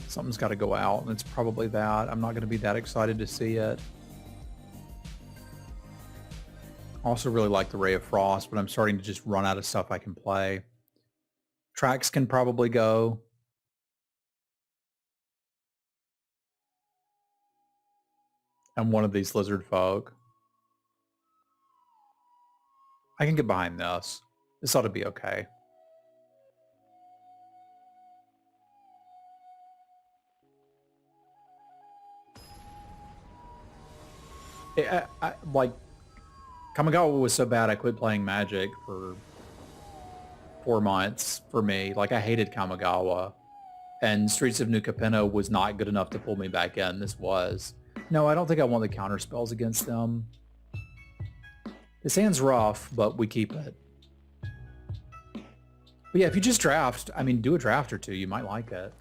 Something's got to go out, and it's probably that. I'm not going to be that excited to see it. I also really like the Ray of Frost, but I'm starting to just run out of stuff I can play. Tracks can probably go. I'm one of these lizard folk. I can get behind this. This ought to be okay. Like, Kamigawa was so bad I quit playing Magic for 4 months for me. Like, I hated Kamigawa. And Streets of New Capenna was not good enough to pull me back in. This was. No, I don't think I want the counter spells against them. This hand's rough, but we keep it. But yeah, if you just draft, I mean, do a draft or two, you might like it.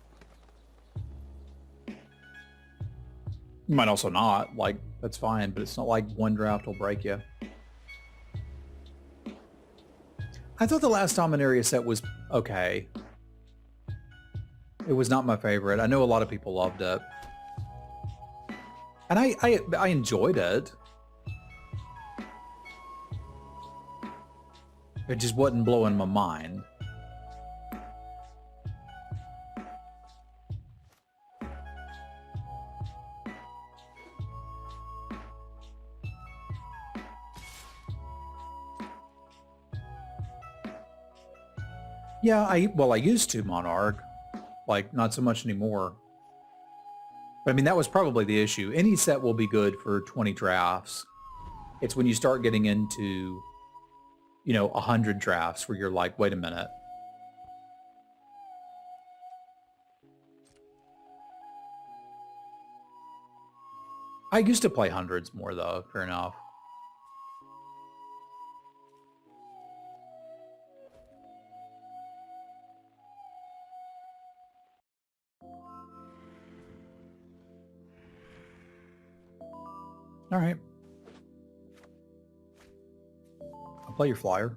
You might also not. Like, that's fine, but it's not like one draft will break you. I thought the last Dominaria set was okay. It was not my favorite. I know a lot of people loved it. And I enjoyed it. It just wasn't blowing my mind. Yeah, I used to Monarch. Like, not so much anymore. But I mean, that was probably the issue. Any set will be good for 20 drafts. It's when you start getting into, you know, 100 drafts where you're like, wait a minute. I used to play hundreds more though, fair enough. All right. I'll play your flyer.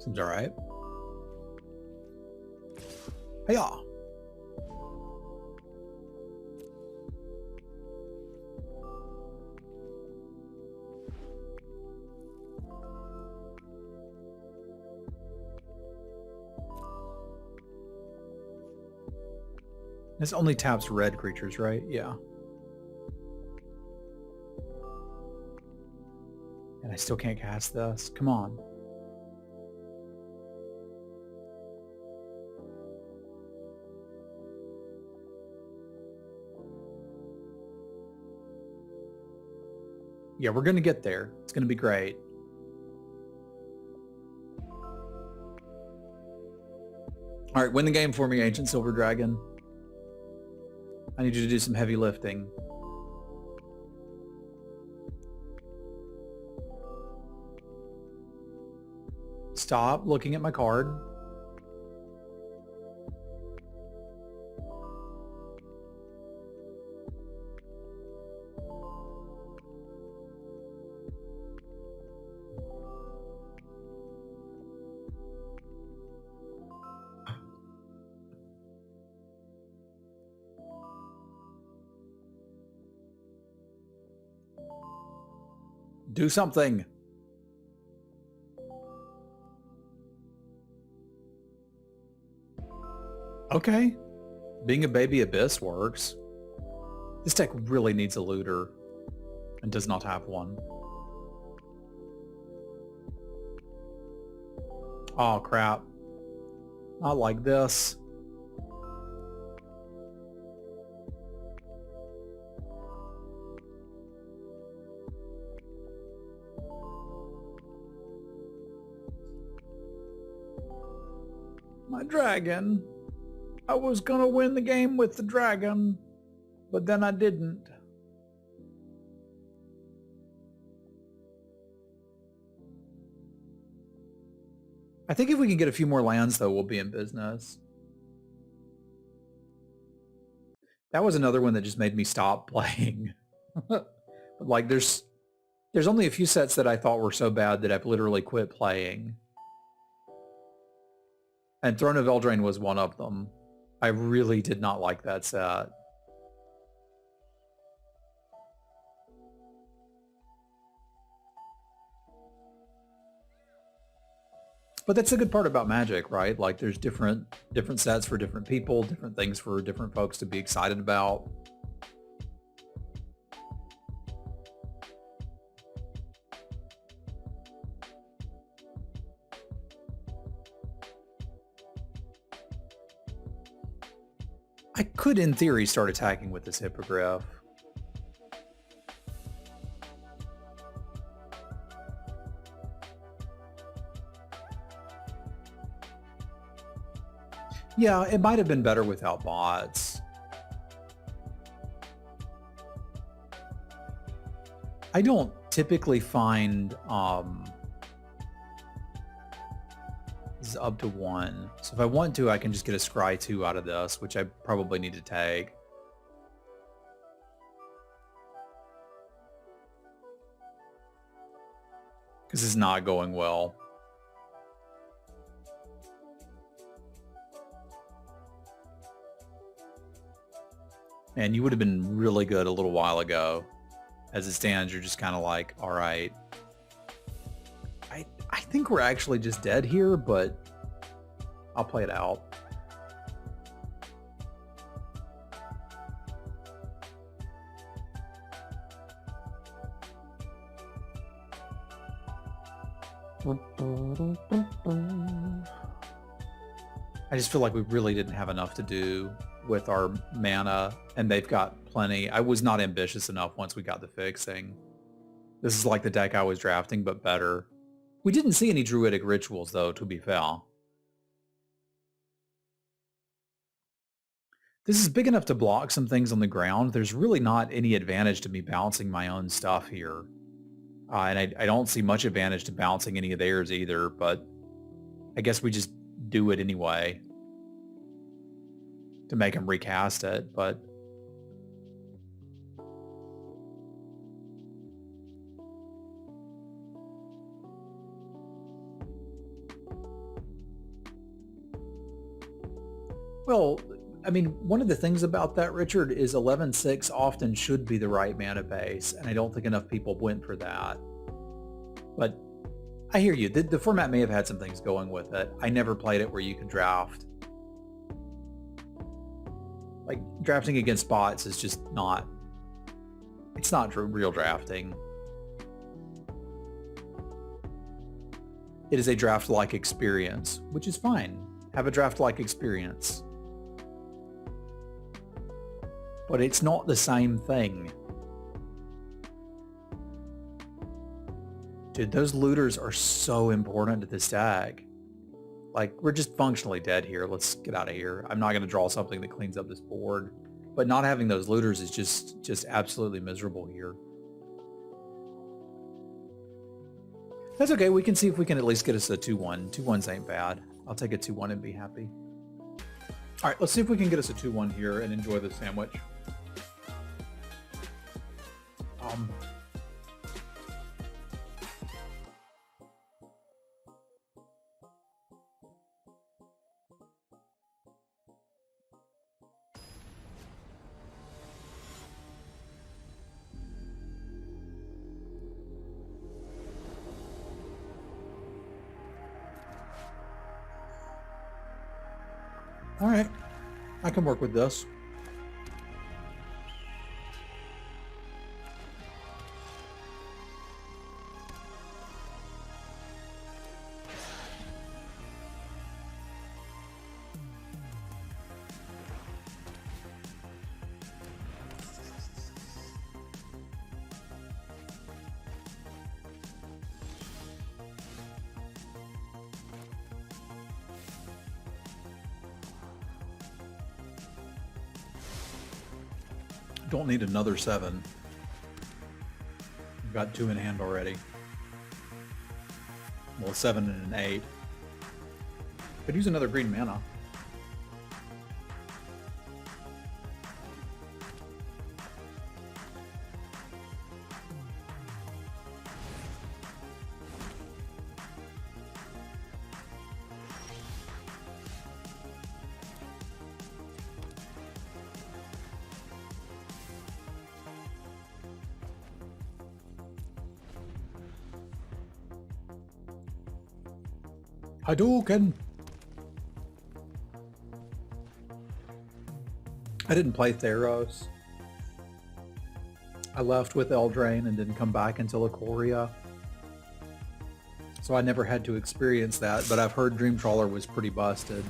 Seems all right. Hey-ya. This only taps red creatures, right? Yeah. And I still can't cast this. Come on. Yeah, we're going to get there. It's going to be great. All right, win the game for me, Ancient Silver Dragon. I need you to do some heavy lifting. Stop looking at my card. Do something. Okay. Being a baby abyss works. This deck really needs a looter and does not have one. Oh, crap. Not like this. My dragon. I was gonna win the game with the dragon, but then I didn't. I think if we can get a few more lands, though, we'll be in business. That was another one that just made me stop playing. Like, there's only a few sets that I thought were so bad that I've literally quit playing. And Throne of Eldraine was one of them. I really did not like that set. But that's the good part about Magic, right? Like there's different sets for different people, different things for different folks to be excited about. I could, in theory, start attacking with this Hippogriff. Yeah, it might have been better without bots. I don't typically find this is up to 1. So if I want to, I can just get a Scry 2 out of this, which I probably need to take. Because it's not going well. And you would have been really good a little while ago. As it stands, you're just kind of like, all right. I think we're actually just dead here, but I'll play it out. I just feel like we really didn't have enough to do with our mana, and they've got plenty. I was not ambitious enough once we got the fixing. This is like the deck I was drafting, but better. We didn't see any Druidic rituals, though, to be fair. This is big enough to block some things on the ground. There's really not any advantage to me bouncing my own stuff here. And I don't see much advantage to bouncing any of theirs either, but I guess we just do it anyway to make them recast it, but well, I mean, one of the things about that, Richard, is 11-6 often should be the right mana base, and I don't think enough people went for that. But I hear you. The format may have had some things going with it. I never played it where you can draft. Like, drafting against bots is just not... It's not real drafting. It is a draft-like experience, which is fine. Have a draft-like experience. But it's not the same thing. Dude, those looters are so important to this deck. Like, we're just functionally dead here. Let's get out of here. I'm not going to draw something that cleans up this board. But not having those looters is just absolutely miserable here. That's okay. We can see if we can at least get us a 2-1. 2-1s ain't bad. I'll take a 2-1 and be happy. All right, let's see if we can get us a 2-1 here and enjoy the sandwich. All right, I can work with this. Don't need another 7. We've got 2 in hand already. Well, a 7 and an 8. Could use another green mana. Hadouken! I didn't play Theros. I left with Eldraine and didn't come back until Ikoria. So I never had to experience that, but I've heard Dreamtrawler was pretty busted.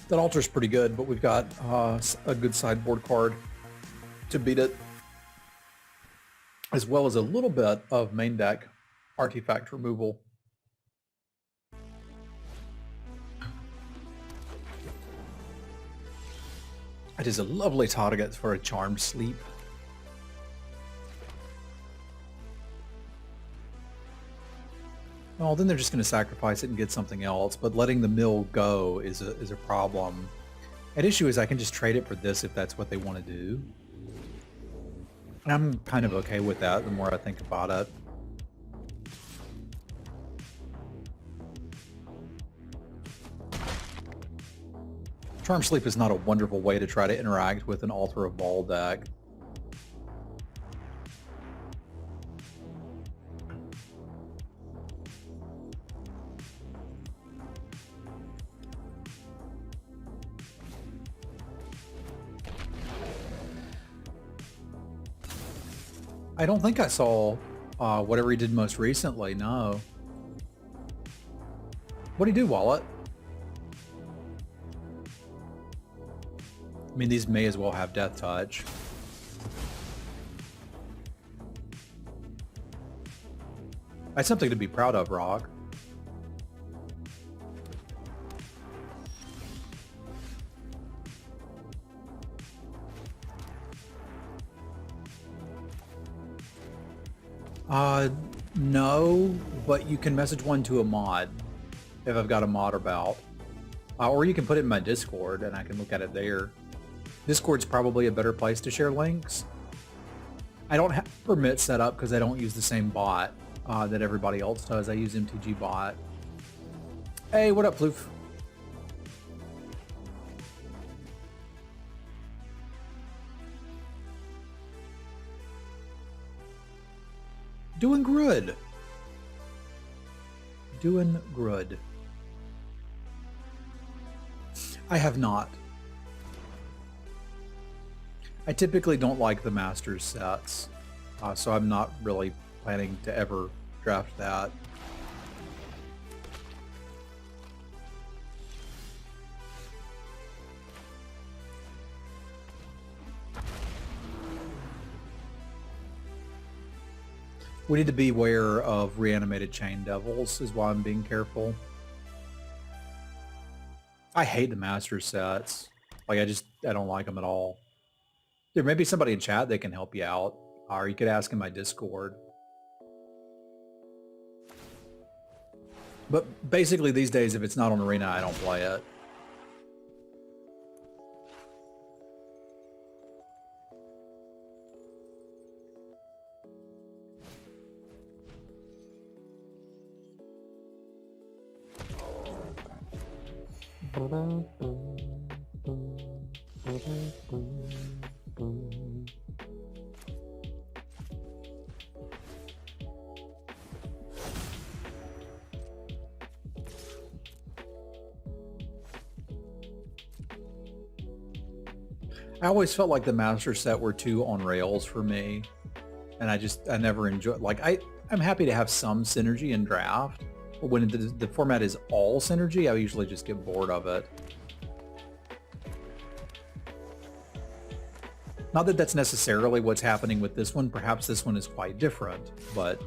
That altar's pretty good, but we've got a good sideboard card to beat it, as well as a little bit of main deck artifact removal. It is a lovely target for a Charmed Sleep. Well, then they're just going to sacrifice it and get something else, but letting the mill go is a problem. An issue is I can just trade it for this if that's what they want to do. And I'm kind of okay with that the more I think about it. Charm Sleep is not a wonderful way to try to interact with an Altar of Ball deck. I don't think I saw whatever he did most recently, no. What'd he do, Wallet? I mean, these may as well have Death Touch. That's something to be proud of, Rock. No, but you can message one to a mod if I've got a mod about. Or you can put it in my Discord and I can look at it there. Discord's probably a better place to share links. I don't have permit set up because I don't use the same bot that everybody else does. I use MTG bot. Hey, what up, Floof? Doing good. Doing good. I have not. I typically don't like the Masters sets, so I'm not really planning to ever draft that. We need to be aware of reanimated Chain Devils is why I'm being careful. I hate the Master sets. Like, I don't like them at all. There may be somebody in chat that can help you out, or you could ask in my Discord. But basically these days, if it's not on Arena, I don't play it. I always felt like the Master set were too on rails for me, and I never enjoyed. Like I'm happy to have some synergy in draft, but when the format is all synergy, I usually just get bored of it. Not that that's necessarily what's happening with this one. Perhaps this one is quite different, but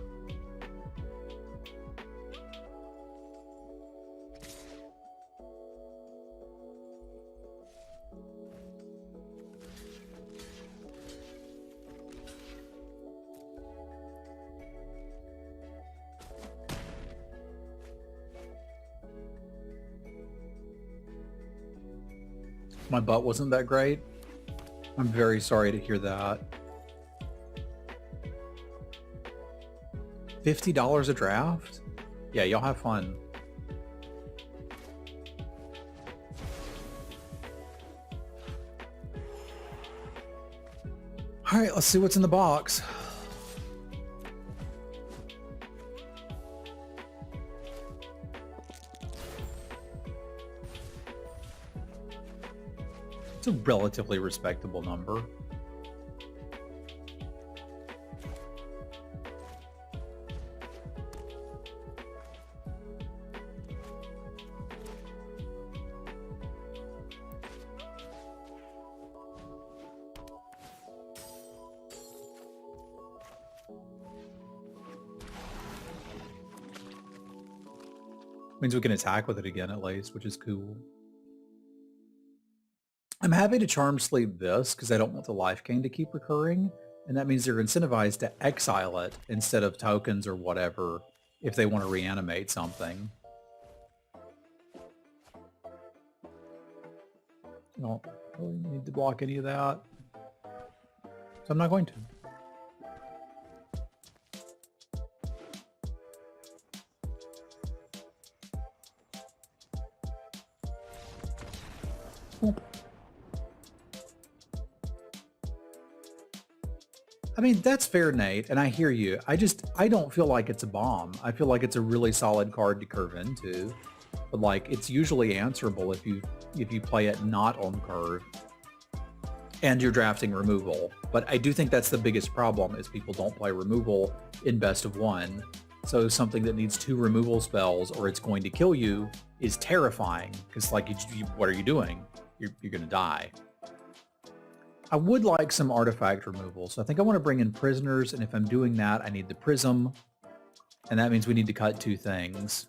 my butt wasn't that great. I'm very sorry to hear that. $50 a draft? Yeah, y'all have fun. All right, let's see what's in the box. It's a relatively respectable number. Means we can attack with it again at least, which is cool. I'm happy to Charm Sleep this because I don't want the life gain to keep recurring. And that means they're incentivized to exile it instead of tokens or whatever if they want to reanimate something. I don't really need to block any of that. So I'm not going to. Cool. I mean, that's fair, Nate, and I hear you. I don't feel like it's a bomb. I feel like it's a really solid card to curve into. But like, it's usually answerable if you play it not on curve and you're drafting removal. But I do think that's the biggest problem is people don't play removal in best of one. So something that needs 2 removal spells or it's going to kill you is terrifying because like, what are you doing? You're going to die. I would like some artifact removal. So I think I want to bring in prisoners. And if I'm doing that, I need the prism. And that means we need to cut 2 things.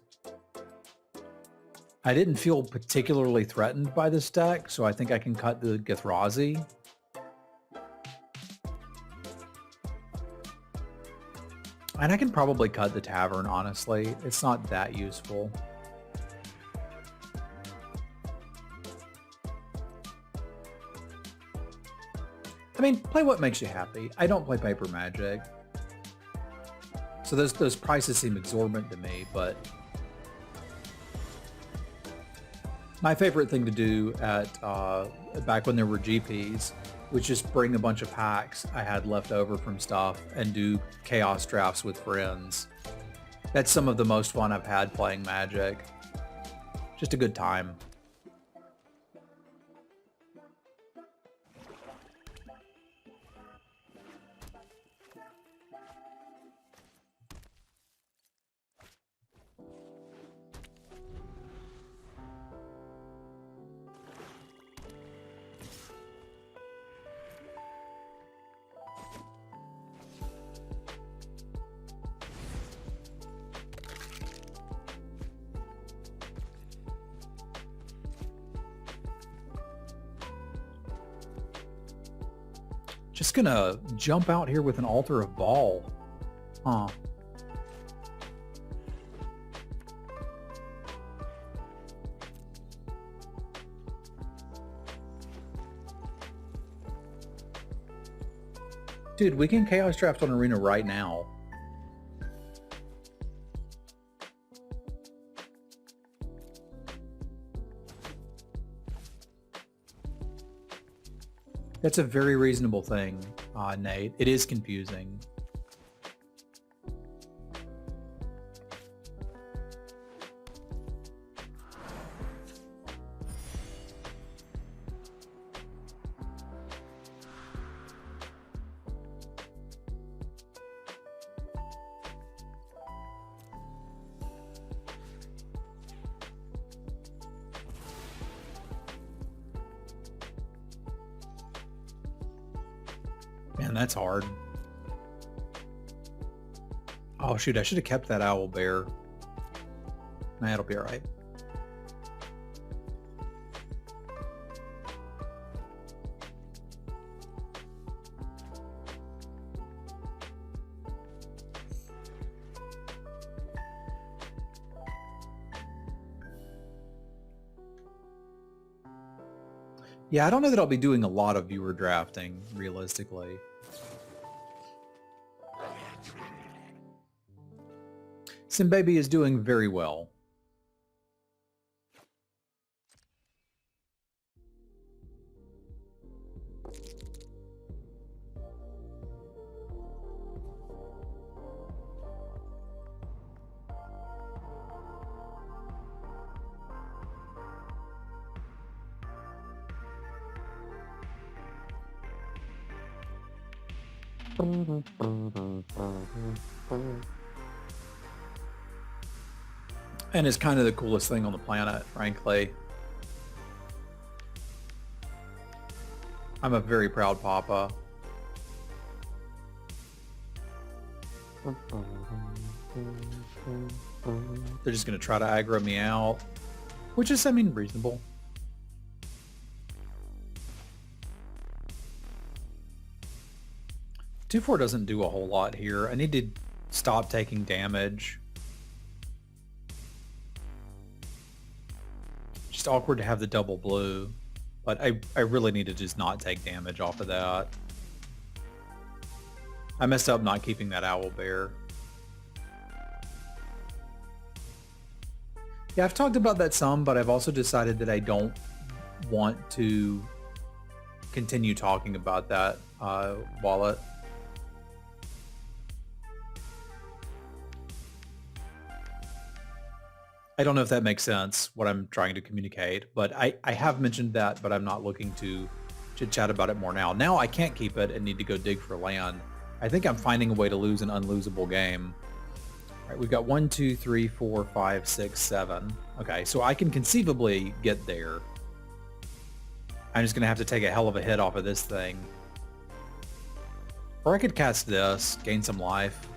I didn't feel particularly threatened by this deck, so I think I can cut the Githrazi. And I can probably cut the Tavern, honestly. It's not that useful. I mean, play what makes you happy. I don't play paper Magic. So those prices seem exorbitant to me, but my favorite thing to do at back when there were GPs was just bring a bunch of packs I had left over from stuff and do chaos drafts with friends. That's some of the most fun I've had playing Magic. Just a good time. Just gonna jump out here with an Altar of Baal. Huh. Dude, we can Chaos Draft on Arena right now. That's a very reasonable thing, Nate. It is confusing. Man, that's hard. Oh shoot, I should have kept that owl bear. Nah, it'll be all right. Yeah, I don't know that I'll be doing a lot of viewer drafting, realistically. Simbaby is doing very well. And it's kind of the coolest thing on the planet, frankly. I'm a very proud papa. They're just going to try to aggro me out, which is, I mean, reasonable. Two four doesn't do a whole lot here. I need to stop taking damage. Just awkward to have the double blue, but I really need to just not take damage off of that. I messed up not keeping that owl bear. Yeah, I've talked about that some, but I've also decided that I don't want to continue talking about that wallet. I don't know if that makes sense, what I'm trying to communicate, but I have mentioned that, but I'm not looking to chit-chat about it more now. Now I can't keep it and need to go dig for land. I think I'm finding a way to lose an unlosable game. All right, we've got 1, 2, 3, 4, 5, 6, 7. Okay, so I can conceivably get there. I'm just going to have to take a hell of a hit off of this thing. Or I could cast this, gain some life.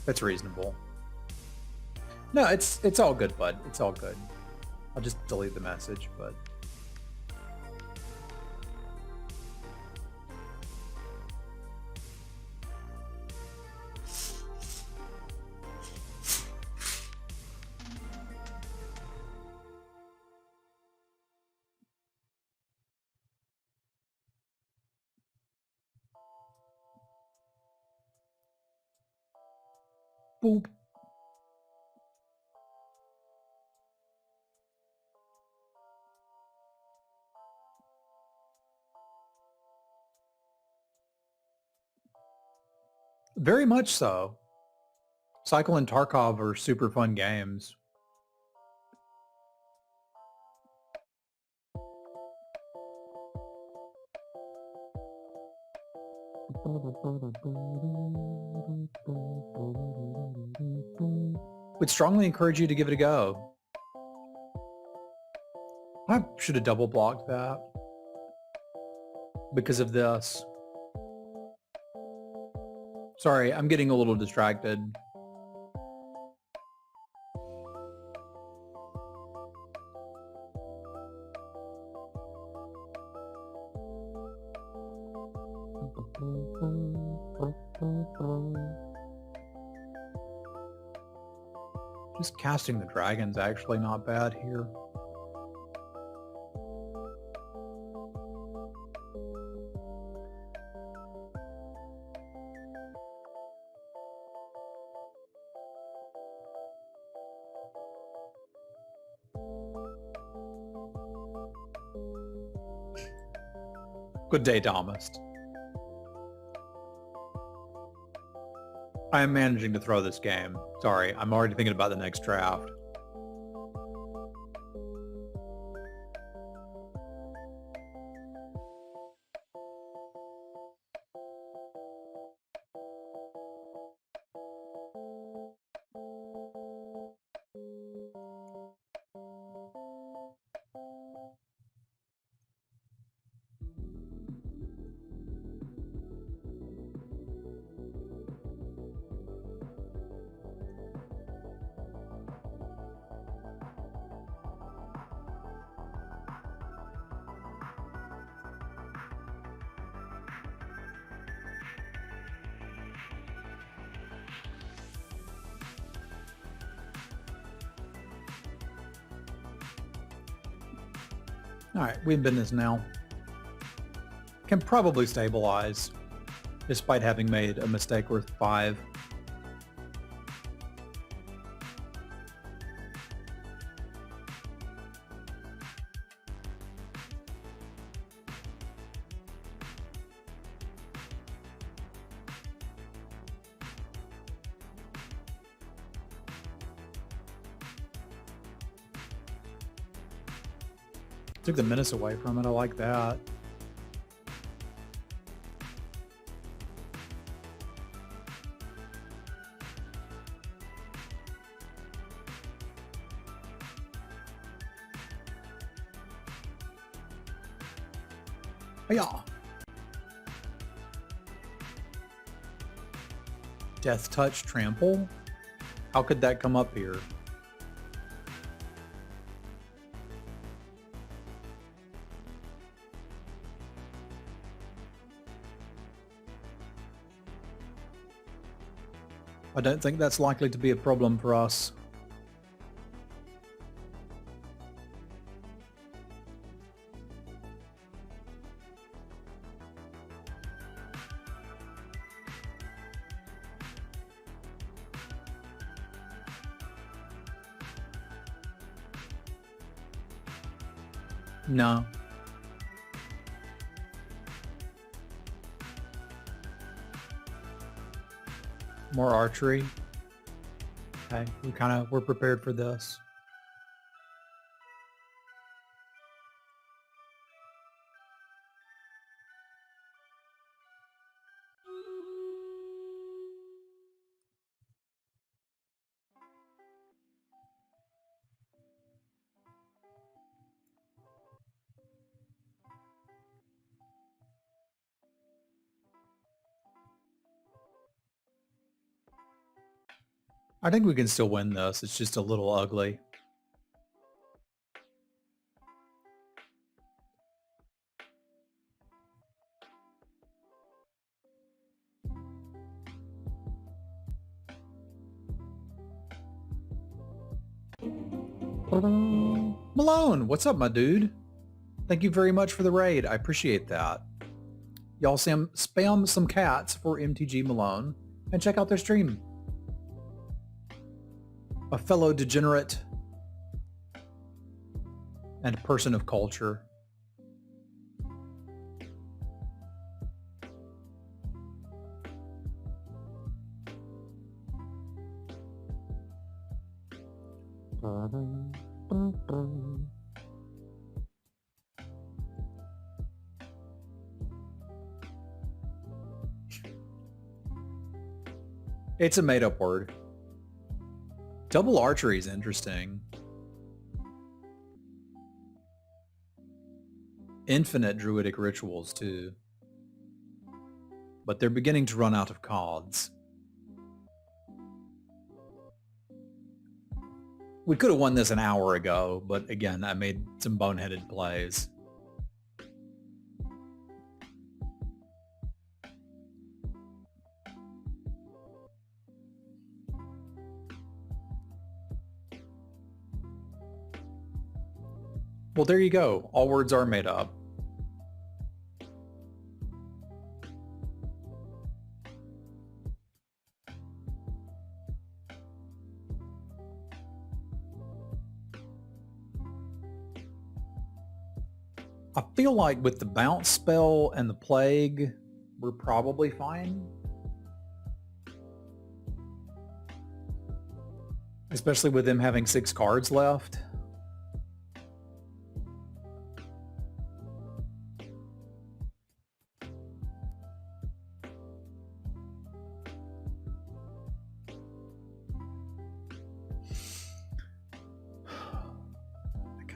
That's reasonable. No, it's all good, bud. It's all good. I'll just delete the message, but... Boop. Very much so. Cycle and Tarkov are super fun games. Would strongly encourage you to give it a go. I should have double blocked that because of this. Sorry, I'm getting a little distracted. Just casting the dragon's actually not bad here. Good day, Domist. I am managing to throw this game. Sorry, I'm already thinking about the next draft. All right, we have business now. Can probably stabilize, despite having made a mistake worth 5. Took the menace away from it. I like that. Yeah. Death touch trample? How could that come up here? I don't think that's likely to be a problem for us. No. More archery. Okay, we're prepared for this. I think we can still win this. It's just a little ugly. Malone, what's up, my dude? Thank you very much for the raid. I appreciate that. Y'all spam some cats for MTG Malone and check out their stream. A fellow degenerate and person of culture. It's a made-up word. Double archery is interesting. Infinite druidic rituals too. But they're beginning to run out of cards. We could have won this an hour ago, but again, I made some boneheaded plays. Well, there you go. All words are made up. I feel like with the bounce spell and the plague, we're probably fine. Especially with them having 6 cards left.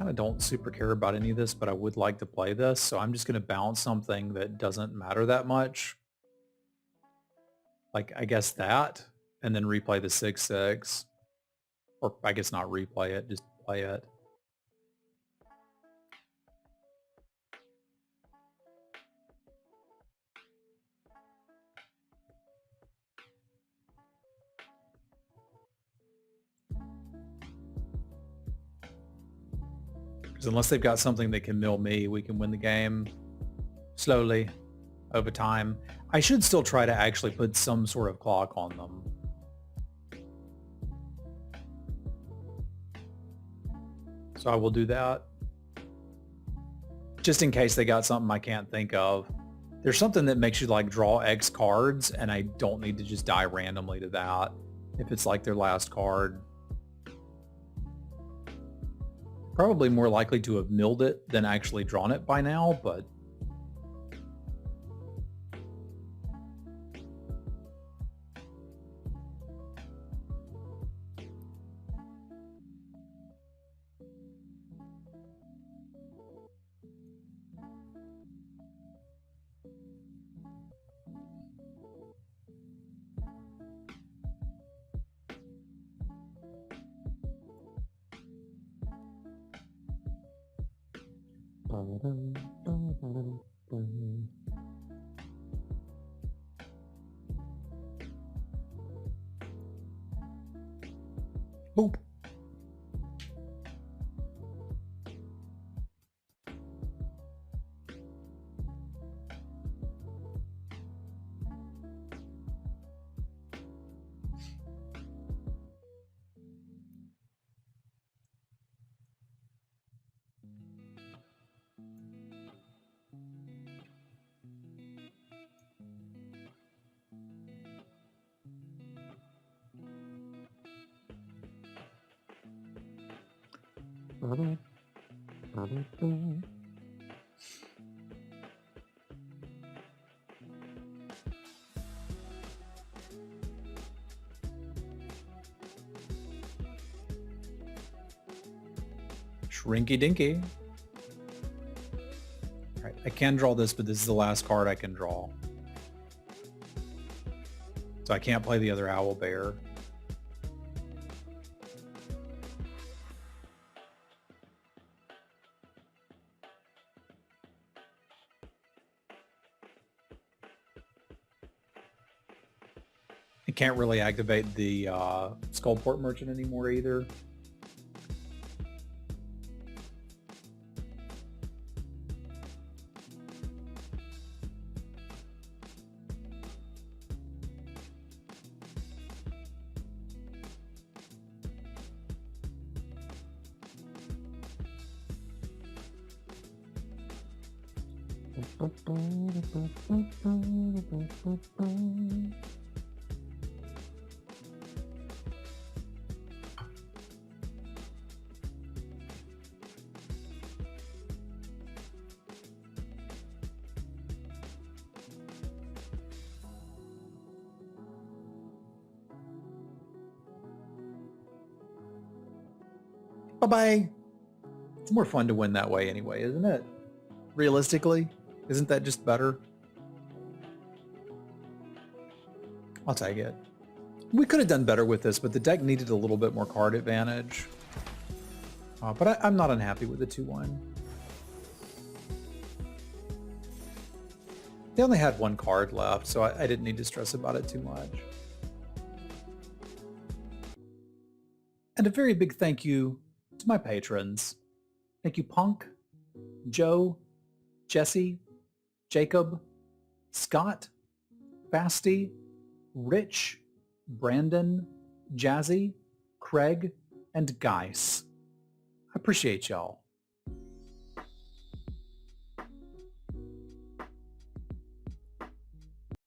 I don't super care about any of this, but I would like to play this, so I'm just going to bounce something that doesn't matter that much. Like, I guess that, and then replay the 6/6. Or I guess not replay it, just play it. Because unless they've got something that can mill me, we can win the game slowly over time. I should still try to actually put some sort of clock on them. So I will do that. Just in case they got something I can't think of. There's something that makes you like draw X cards, and I don't need to just die randomly to that if it's like their last card. Probably more likely to have milled it than actually drawn it by now, but boop. Shrinky dinky. All right, I can draw this, but this is the last card I can draw. So I can't play the other owl bear. I can't really activate the Skullport Merchant anymore either. Bye-bye. It's more fun to win that way anyway, isn't it? Realistically, isn't that just better? I'll take it. We could have done better with this, but the deck needed a little bit more card advantage. But I'm not unhappy with the 2-1. They only had one card left, so I didn't need to stress about it too much. And a very big thank you to my patrons. Thank you, Punk, Joe, Jesse, Jacob, Scott, Fasty, Rich, Brandon, Jazzy, Craig, and Geis. I appreciate y'all.